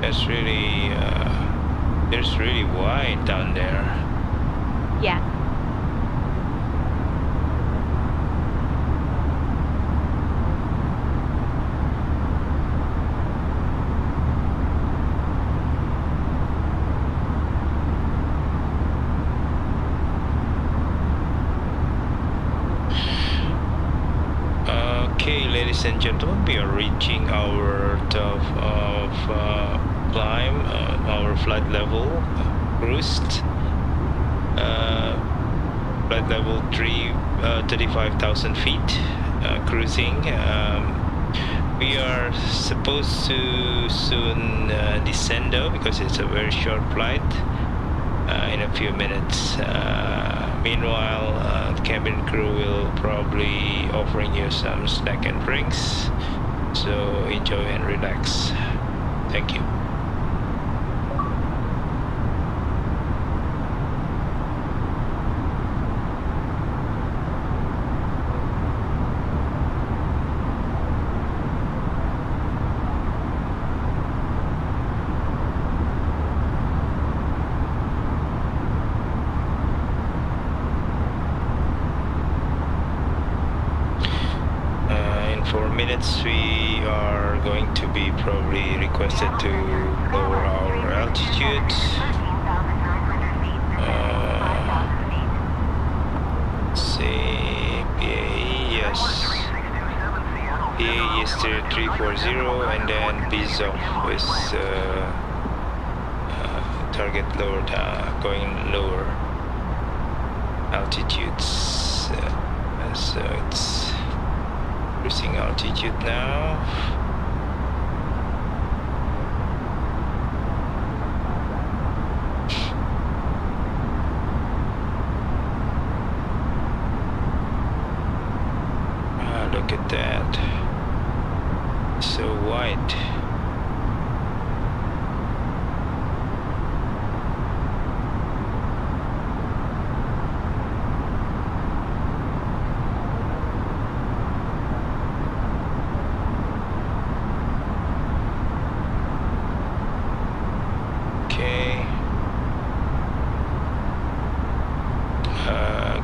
that's really it's really wide down there. Yeah. Okay, ladies and gentlemen, we are reaching our top of climb, our flight level cruised. Flight level 35,000 feet, cruising. We are supposed to soon descend though, because it's a very short flight, in a few minutes. Meanwhile, the cabin crew will probably offering you some snack and drinks, so enjoy and relax. Thank you. 4 minutes we are going to be probably requested to lower our altitude. 13,900 feet. Say PAE, yes. PAE is 340, and then please off with target lowered, going lower altitudes. So it's cruising altitude now. Look at that, so wide.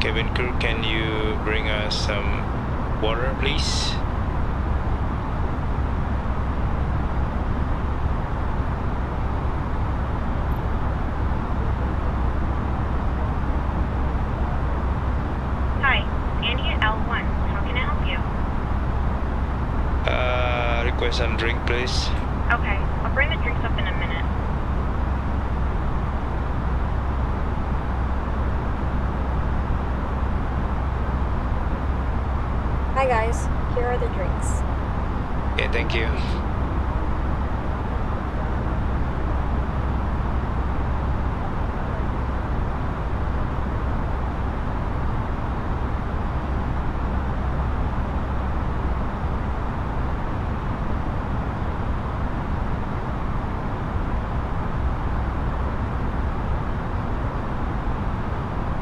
Cabin crew, can you bring us some water, please? Hi, Andy at L1. How can I help you? Request some drink, please. Okay, I'll bring the drinks up in a minute. Hi guys, here are the drinks. Okay, thank you.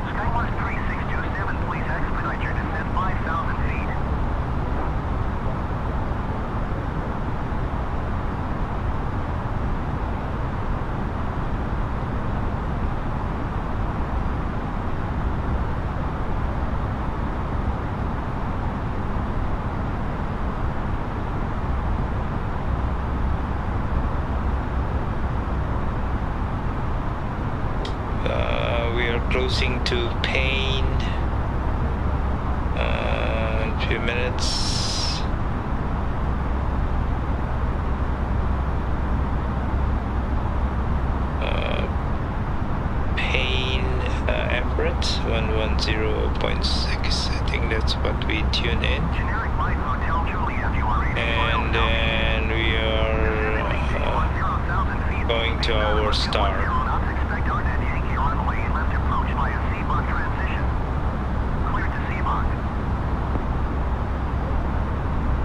Skywatch 3627, please expedite your descent 5,000 feet. We are closing to Pain in a few minutes. Pain Everett 110.6. I think that's what we tune in. Generic Light Hotel Juliet, you are And then we are going to our start. Expect Arnett Yankee runway left approach via C-Bot transition. Cleared to C-Bot.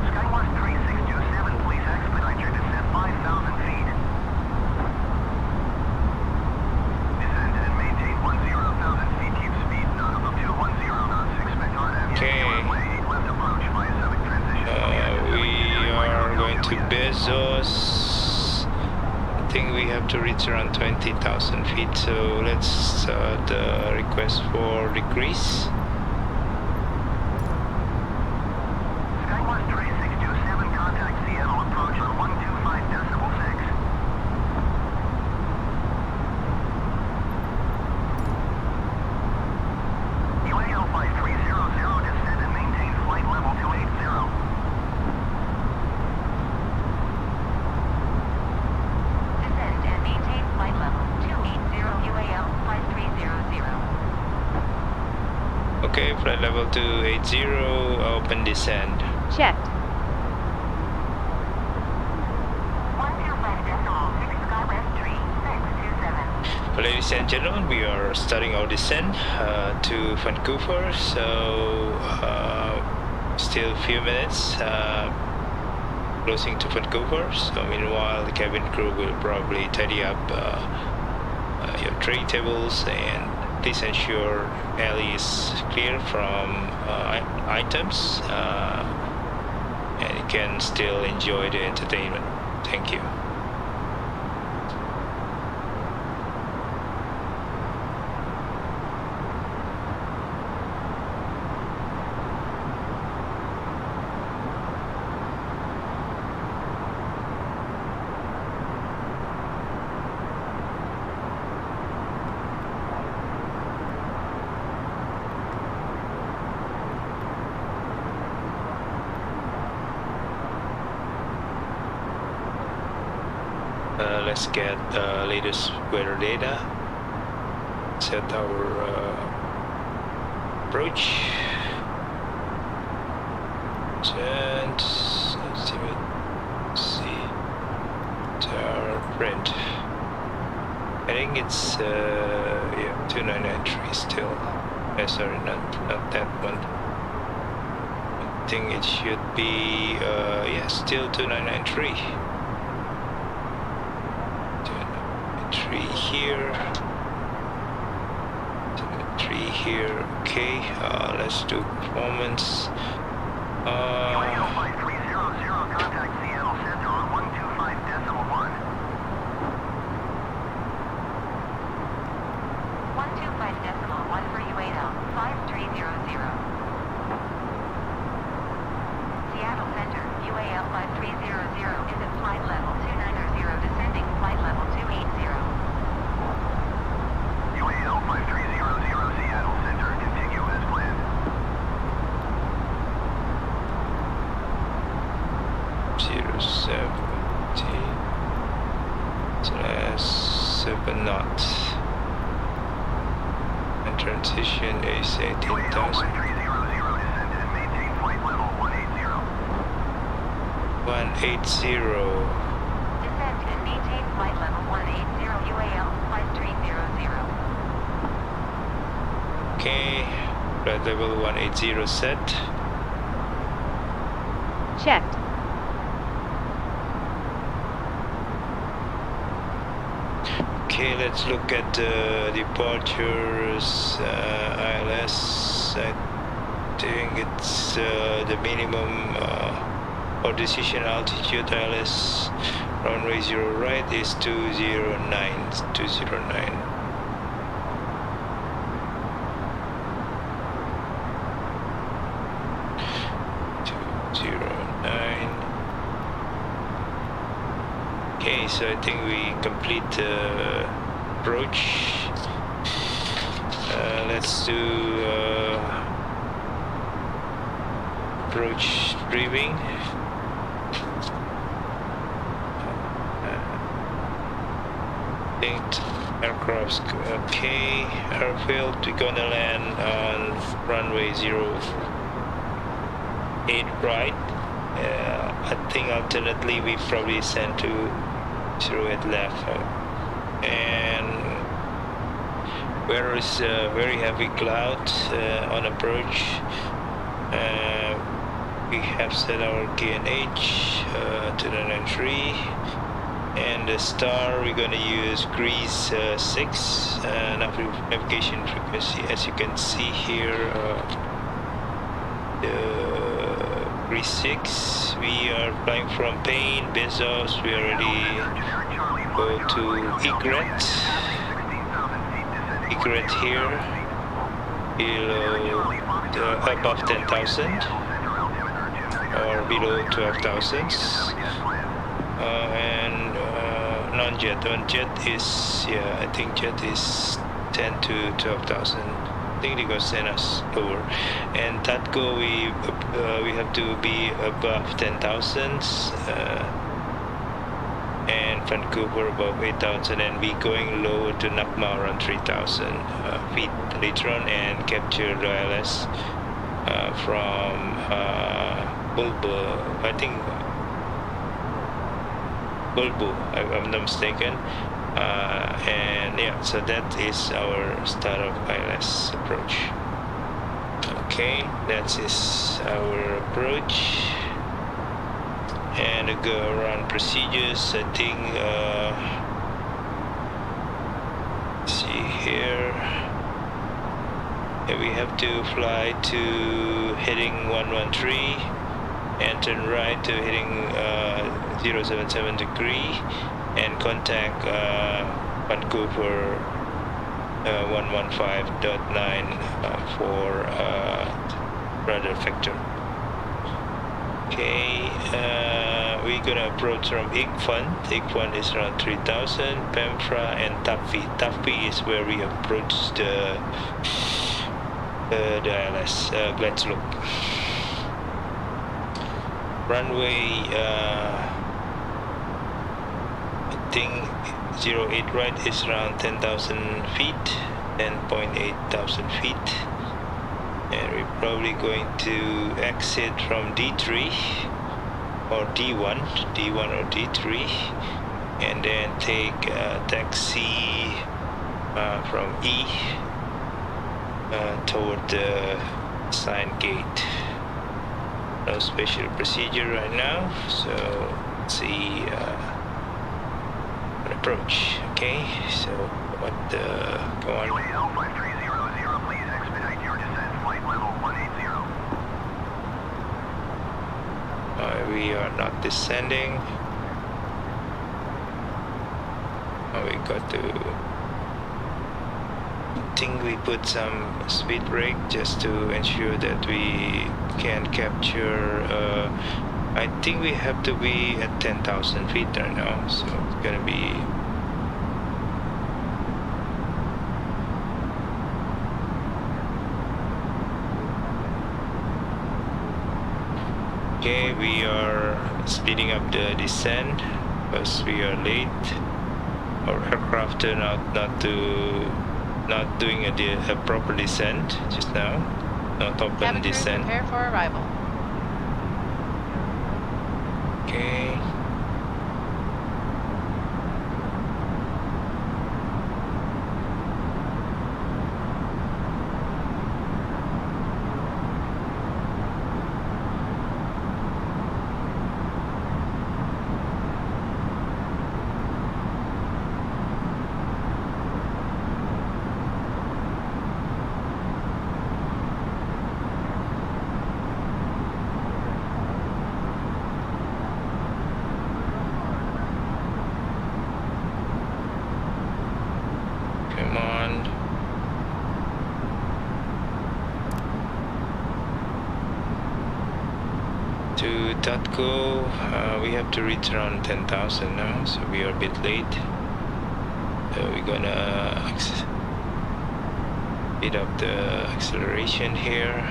Skywatch 3627, please expedite your descent 5,000 feet. Descend and maintain 10,000 feet. Keep speed notable 210 knots. Expect Arnett Yankee runway left approach via 7 transition. We are going to Bezos. I think we have to reach around 20,000 feet, so let's the request for decrease. Skywatch 3627, contact Seattle approach on 125.6. UAL 5300, descend and maintain flight level 280. Descend and maintain flight level 280 UAL 5300. Okay, flight level 280, open descend. Checked. 125.6 Skywest tree 627. Ladies and gentlemen, we are starting our descent to Vancouver, so still a few minutes closing to Vancouver. So meanwhile, the cabin crew will probably tidy up your tray tables, and please ensure alley is clear from items, and you can still enjoy the entertainment. Thank you. Let's get latest weather data. Set our approach. And let's see our print. I think it's yeah, 2993 still. Sorry, not that one. I think it should be yeah, still 2993. 2993 here. 2993 here. Okay. Let's do performance. UAL 5300, contact Seattle Center on 125.1. 125.1 for UAL 5300. Seattle Center, UAL 5300 is at flight level 290, descending flight level 280. UAL 5300, Seattle Center, continue as planned. 070 knots. And transition is 18,000. UAL 5300, descend and maintain flight level 180. 180. Descend and maintain flight level 180, UAL 5300. Okay, flight level 180 set. Checked. Okay, let's look at departures. ILS, I think it's the minimum or decision altitude. ILS runway 0 right is 209. 209. Okay, so I think we complete the approach. Let's do approach briefing. Think aircraft's okay. Airfield, we're gonna land on runway 08 right. I think alternately we probably send to 08 left, and where is very heavy cloud on approach. We have set our KNH to 993, and the star we're gonna use Grease 6 navigation frequency. As you can see here, the Grease 6. We are flying from Payne, Bezos. We already go to Egret. Egret here, below above 10,000 or below 12,000. And non-jet. Non-jet is, yeah, I think jet is 10 to 12,000. I think they're gonna send us over. And TATCO, we have to be above 10,000. And Vancouver above 8,000, and be going lower to Nakma around 3,000 feet later on, and capture the ILS from Bulbo, I think Bulbo, if I'm not mistaken. And yeah, so that is our start of ILS approach. Okay, that is our approach. And the go around procedures, I think, see here, yeah, we have to fly to heading 113 and turn right to heading 077 degree and contact Vancouver 115.9 for rudder factor. Okay, we're gonna approach from Igfun. Igfun is around 3,000. Pemfra and Tafi. Tafi is where we approach the ILS. Let's look. Runway, I think 08 right is around 10,000 feet, 10.8 thousand feet, and we're probably going to exit from D3 or D1 or D3, and then take a taxi from E toward the sign gate. No special procedure right now, so let's see an approach. Okay, so what go on. UAL 5300, please expedite your descent, flight level 180. We are not descending. We got to, I think we put some speed brake just to ensure that we can capture. I think we have to be at 10,000 feet right now, so it's gonna be okay. We are speeding up the descent because we are late. Our aircraft turned out not doing a proper descent just now. Not open Cabin crew, descent. prepare for arrival. Okay. Come on. To .go, we have to reach around 10,000 now, so we are a bit late. So we're gonna speed up the acceleration here.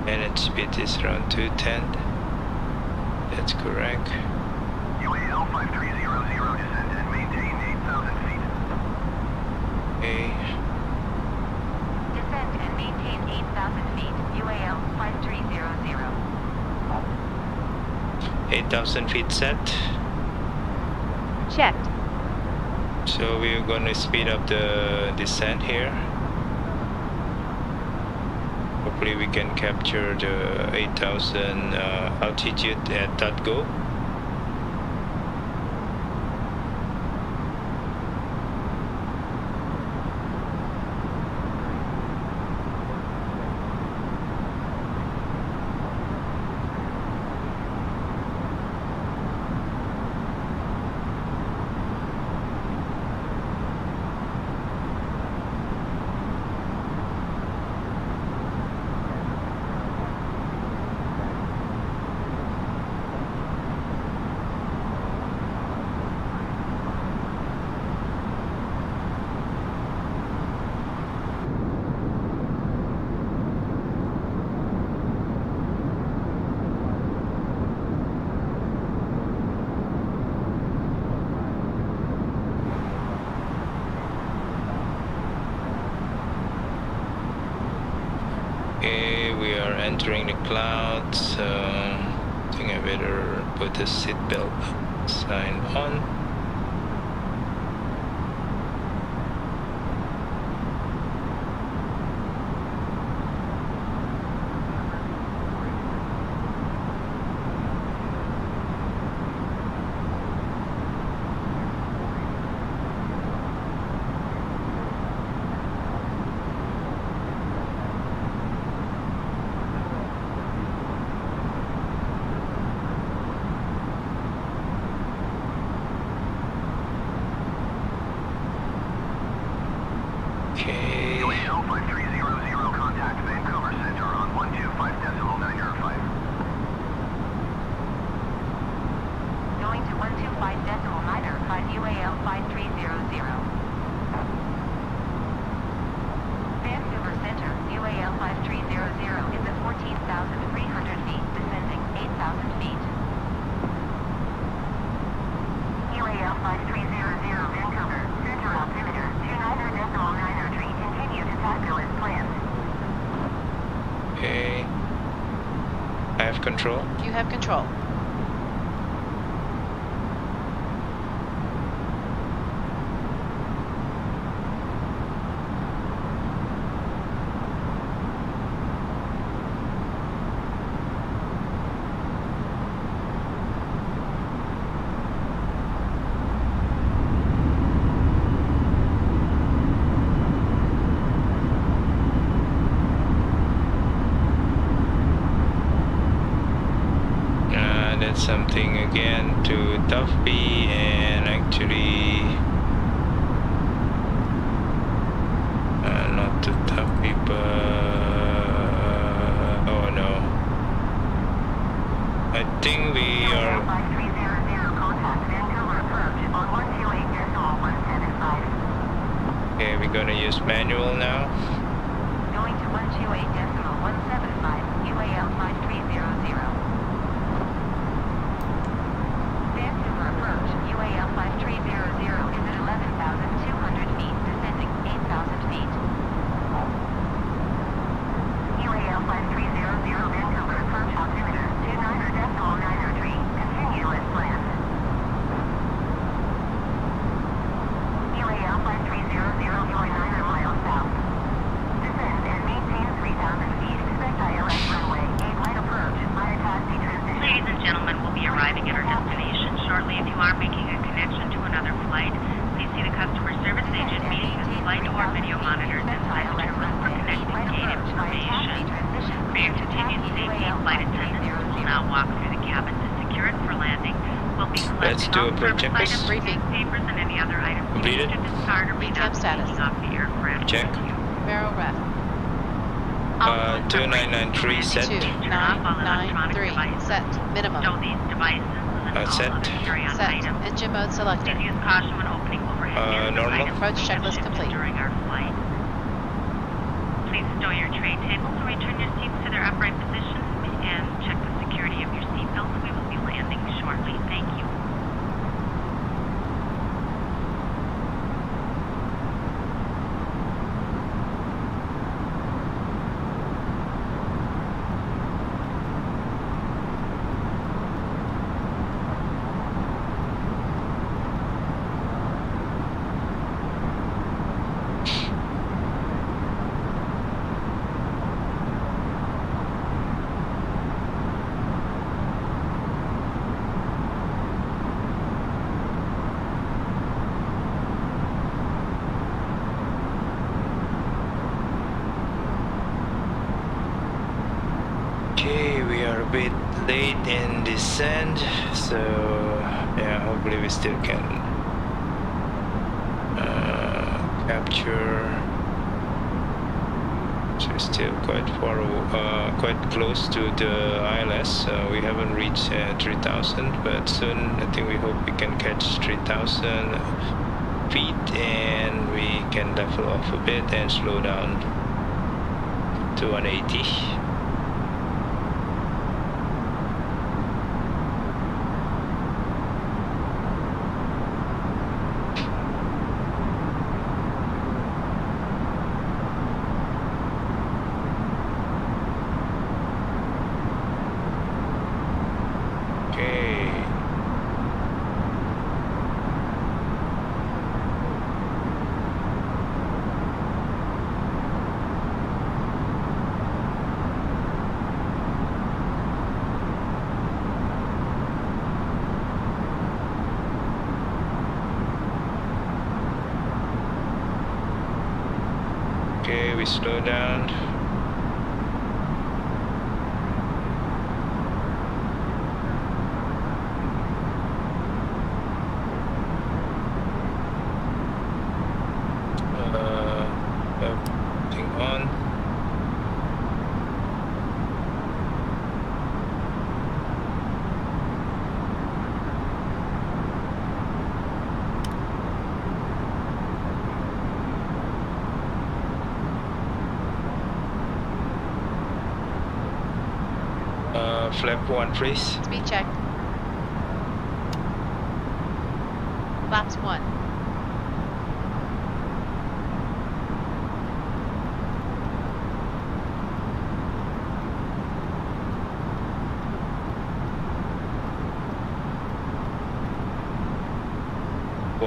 And its speed is around 210. That's correct. UAL 5300, descend and maintain 8,000 feet. Okay. Descend and maintain 8,000 feet. UAL 5300. 8,000 feet set. Checked. So we're going to speed up the descent here. Hopefully we can capture the 8,000 altitude at .go. Okay, we are entering the clouds. I think I better put the seatbelt sign on. Okay. UAL 5300, contact Vancouver Center on 125.905. Going to 125.905. UAL 5300. Vancouver Center. UAL 5300 is at 14,000 control. You have control. That's something again to Tuffy, and actually not to Tuffy, but oh no, I think we are. 5300 contact Vancouver approach on 128.175. Okay, we're gonna use manual now. Going to 128.175, UAL 5300. Vancouver approach, UAL 5300 is at 11,200 feet, descending 8,000 feet. UAL 5300 Vancouver approach altimeter 29.903, continue as planned. UAL 5300, you are 9 miles south. Descend and maintain 3,000 feet, expect ILS runway, 8 right approach, via taxi transition. Ladies and gentlemen, we'll be arriving at our destination shortly. If you are making a connection to another flight, please see the customer service agent meeting this flight or video monitors inside the terminal for connecting gate information. For your continued safety, flight attendants will now walk through the cabin to secure it for landing. We'll be Let's collecting do all a service pre-checklist. items, Briefing. papers, and any other items you Completed. wish to discard or may Recap not be status. taking off the aircraft. Check. Barrel ref. 2993 set. 2993. Set. Minimum. Stow these devices and all Set. other carry-on Set. items. Engine mode selected. Please use caution when opening overhead bins or Normal. items Approach being checklist shifted complete. during our flight. Please stow your tray tables or return your seats to their upright positions and check the security of your seatbelts. We will be landing shortly. Thank you. Okay, we are a bit late in descent, so yeah, hopefully we still can capture. So we're still quite far, quite close to the ILS. We haven't reached 3,000, but soon I think we hope we can catch 3,000 feet, and we can level off a bit and slow down to 180. Okay. Okay, we slow down. Everything on. Flap 1 freeze. Speed check. Flaps 1.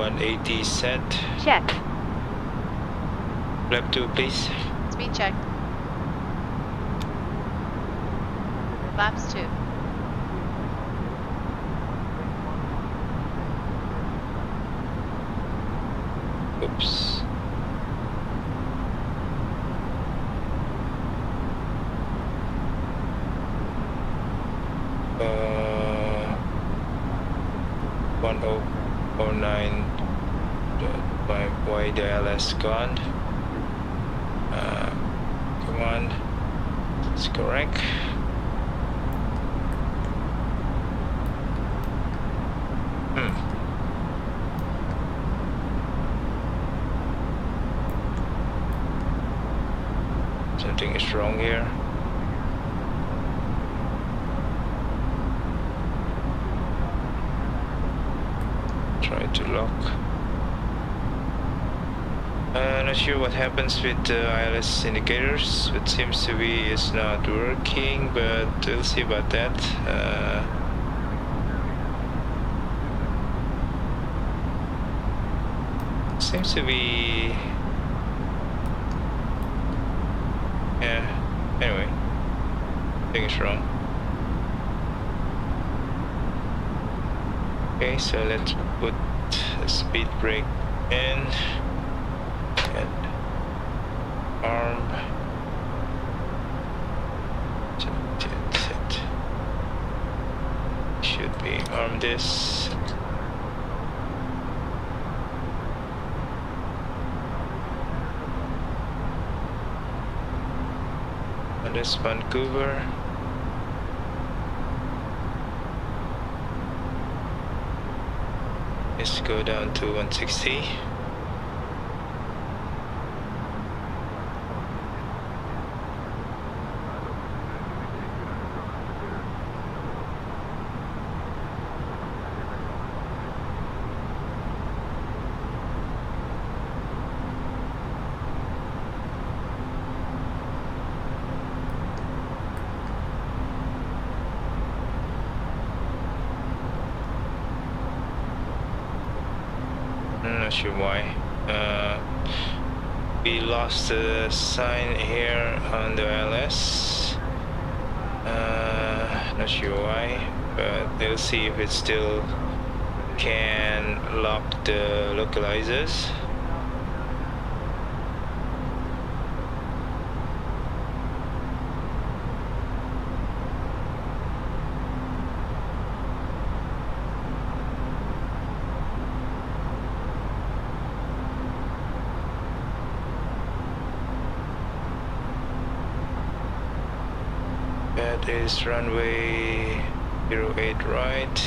180 set. Checked. Flap 2, please. Speed check. Flaps 2. Oops. Uh, 1009. My YDLS gone. Come on. It's correct. Something is wrong here. Try to lock. Not sure what happens with the ILS indicators. It seems to be it's not working, but we'll see about that. Seems to be. Yeah. Anyway, I think it's wrong. Okay, so let's put a speed brake in. And arm set. Should be arm this. And this Vancouver. Let's go down to 160. Not sure why. We lost the sign here on the LS. Not sure why, but we'll see if it still can lock the localizers. That is runway 08 right.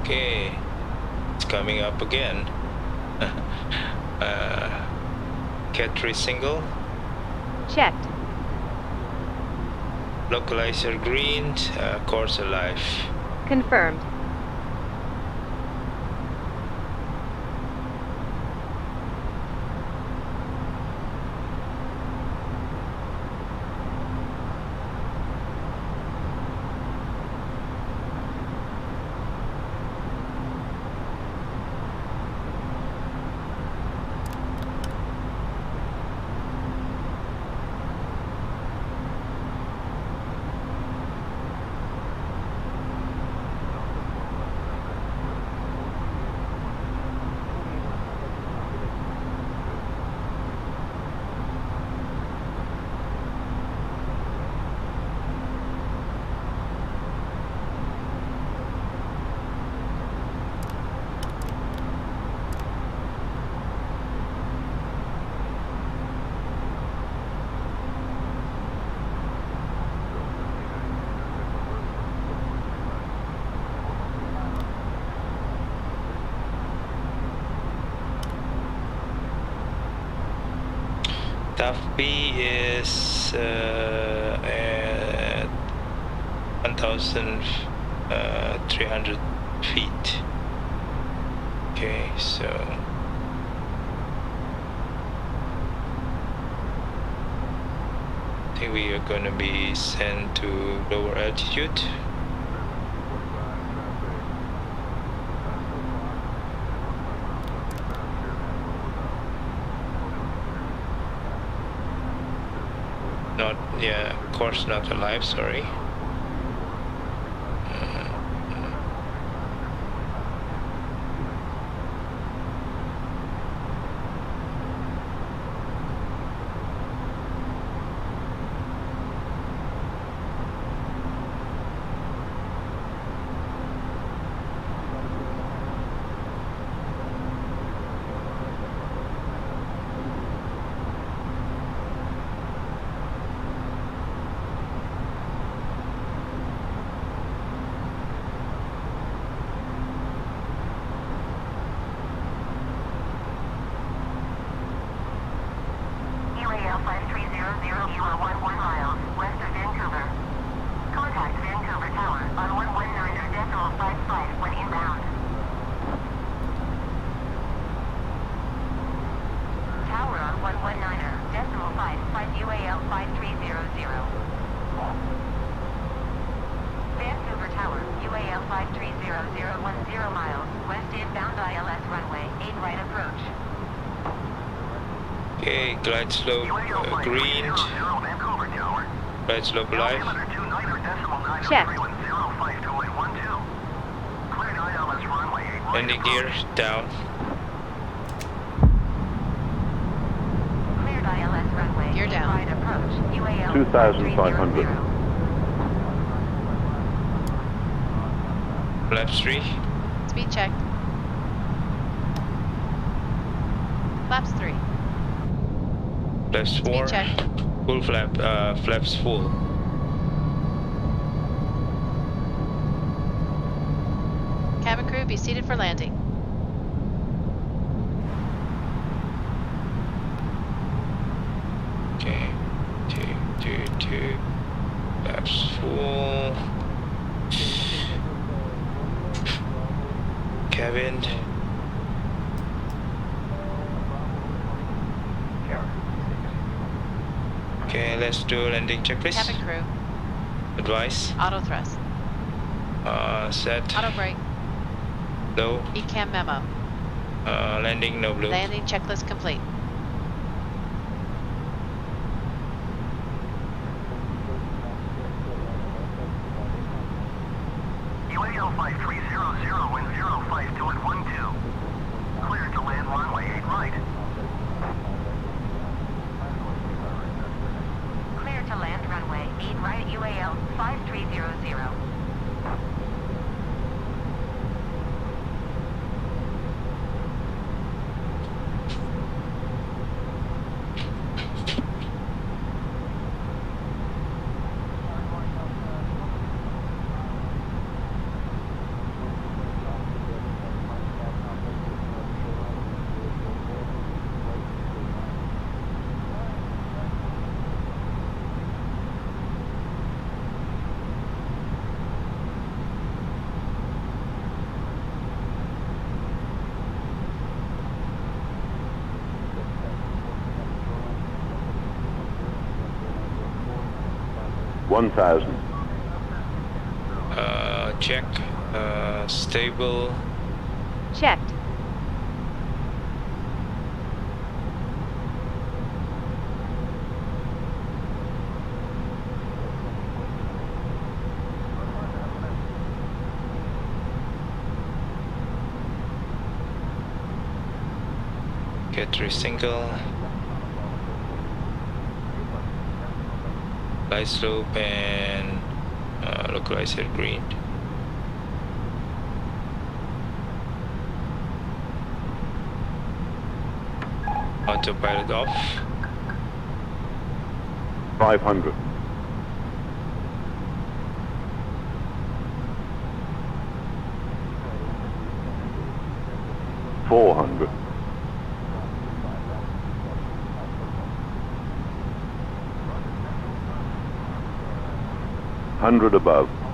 Okay, it's coming up again. Cat 3 single. Checked. Localizer green, course alive. Confirmed. Top B is at 1,300 feet. Okay, so I think we are gonna be sent to lower altitude. Not, yeah, of course not alive, sorry. UAL 5300, you are 11 miles west of Vancouver. Contact Vancouver Tower on 119.55 when inbound. Tower on 119.55 UAL 5300. Vancouver Tower, UAL 5300, 10 miles west inbound ILS runway 8 right approach. Okay, glide slope green, glide slope live. Checked. Landing gear down. Cleared ILS runway Gear 8 down. right approach. UAL 2,500. 5300. Flaps 3. Speed check. Flaps 3. Flaps 4. check. Full flap, flaps full. Cabin crew, be seated for landing. Okay, two. Flaps full. Cabin. Okay, let's do landing checklist. Cabin crew, Advice. auto thrust, Set. auto brake, Low. ECAM memo. Landing no blue. Landing checklist complete. UAL 5300 wind 052 at 12. Cleared to land runway 8 right. Clear to land runway 8 right UAL 5300. $1,000. Check. Stable. Checked. Get 3 single. Light slope and localizer green. Autopilot off. 500. 400. 100 above. 100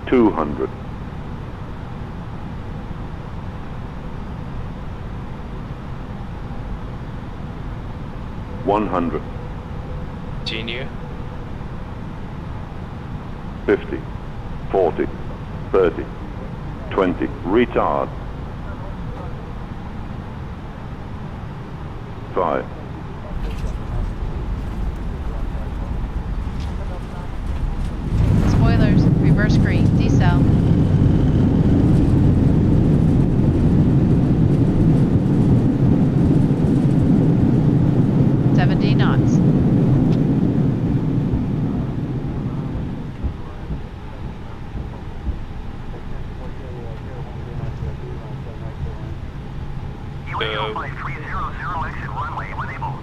200. 100. Continue. 50. 40. 30. 20. Retard. 5. Spoilers, reverse green, decel. 70 knots. UAL 5300 exit runway when able.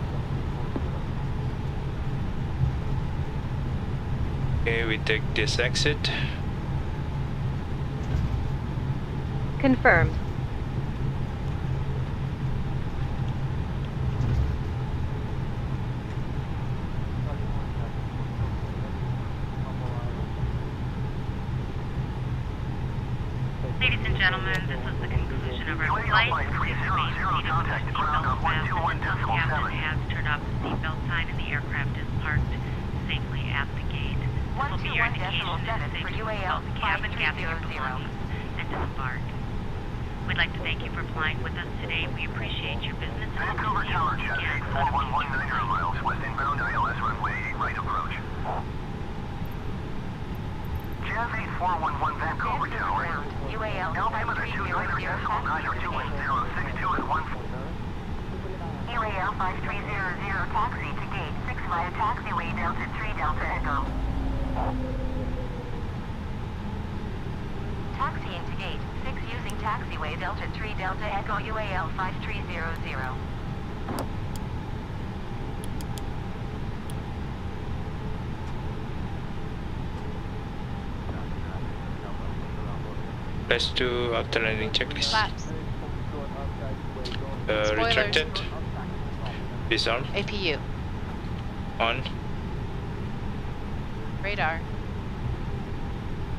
Okay, we take this exit. Confirmed. Ladies and gentlemen, this is the conclusion of our flight. Please remain seated with your seatbelts fastened until the captain has turned off the seatbelt sign and the aircraft is parked safely at the gate. This will be your indication it is safe to install the cabin, gather your belongings, and disembark. We'd like to thank you for flying with us today. We appreciate your business and Vancouver we'll Tower see you Jet again. 4119 miles west inbound ILS runway 8 right approach. Jazz 8411 Vancouver Tower. UAL Altimeter 29 decimal 9 or 21062 and 1. UAL 5300 taxi to gate 6 via taxiway Delta 3 Delta Echo. Taxiing to gate 6 using taxiway Delta 3 Delta Echo UAL 5300. Let's do after landing checklist. Flaps. Spoilers. Retracted. Disarm. APU. On. Radar.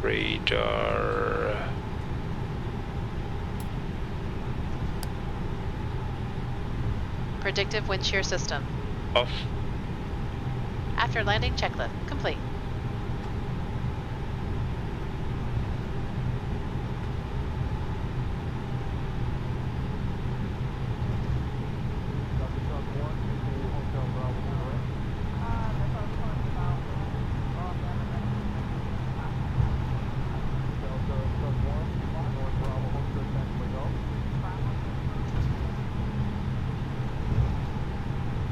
Radar. Predictive wind shear system. Off. After landing checklist complete.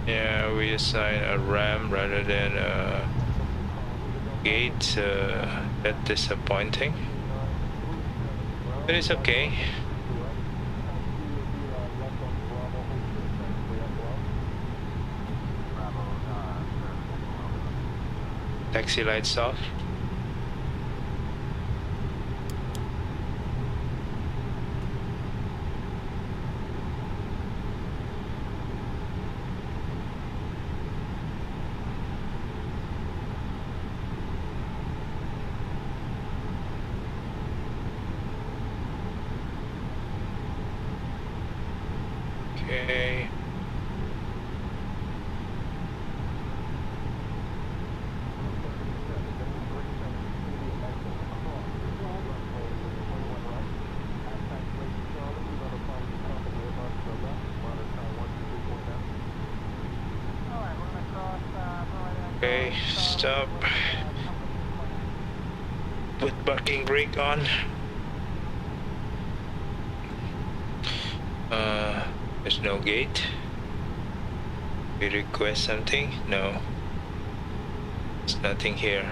Yeah, we assign a RAM rather than a gate. That's disappointing. But it's okay. Taxi lights off. Okay. Okay, stop. Put parking brake on. There's no gate. We request something? No. There's nothing here.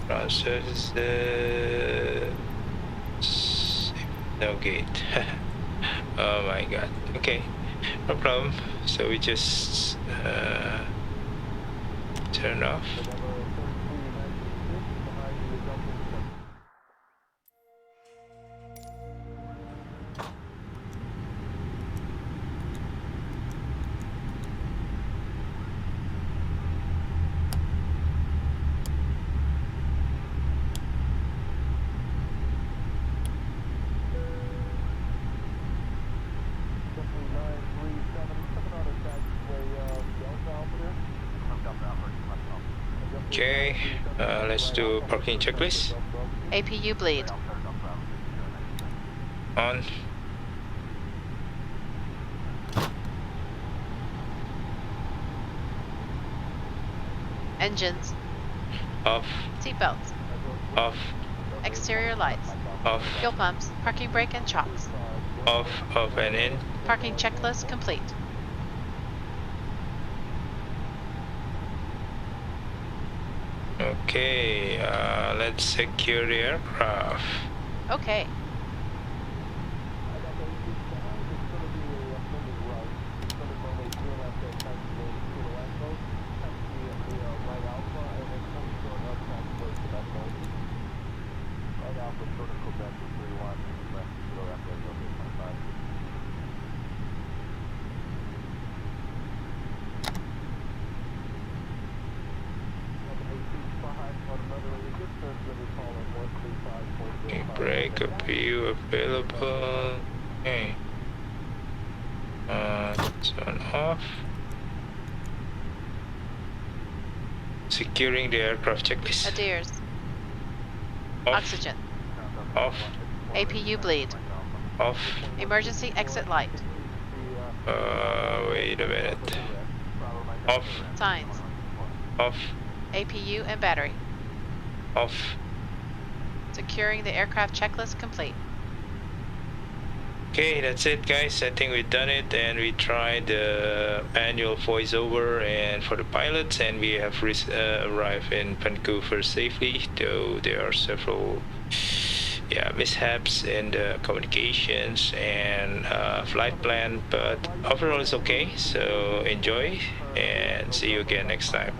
Process no gate. Oh my god. Okay, no problem. So we just turn off. Okay, let's do parking checklist. APU bleed. On. Engines. Off. Seatbelts. Off. Exterior lights. Off. Fuel pumps. Parking brake and chocks. Off. Off and in. Parking checklist complete. Okay, let's secure the aircraft. Okay. Brake view available. Okay. Turn off. Securing the aircraft checklist. Adheres. Off. Oxygen. Off. APU bleed. Off. Emergency exit light. Wait a minute. Off. Signs. Off. APU and battery. Off. Securing the aircraft checklist complete. Okay, that's it, guys. I think we've done it, and we tried the manual voiceover and for the pilots, and we have arrived in Vancouver safely, though there are several mishaps in the communications and flight plan, but overall it's okay. So enjoy and see you again next time.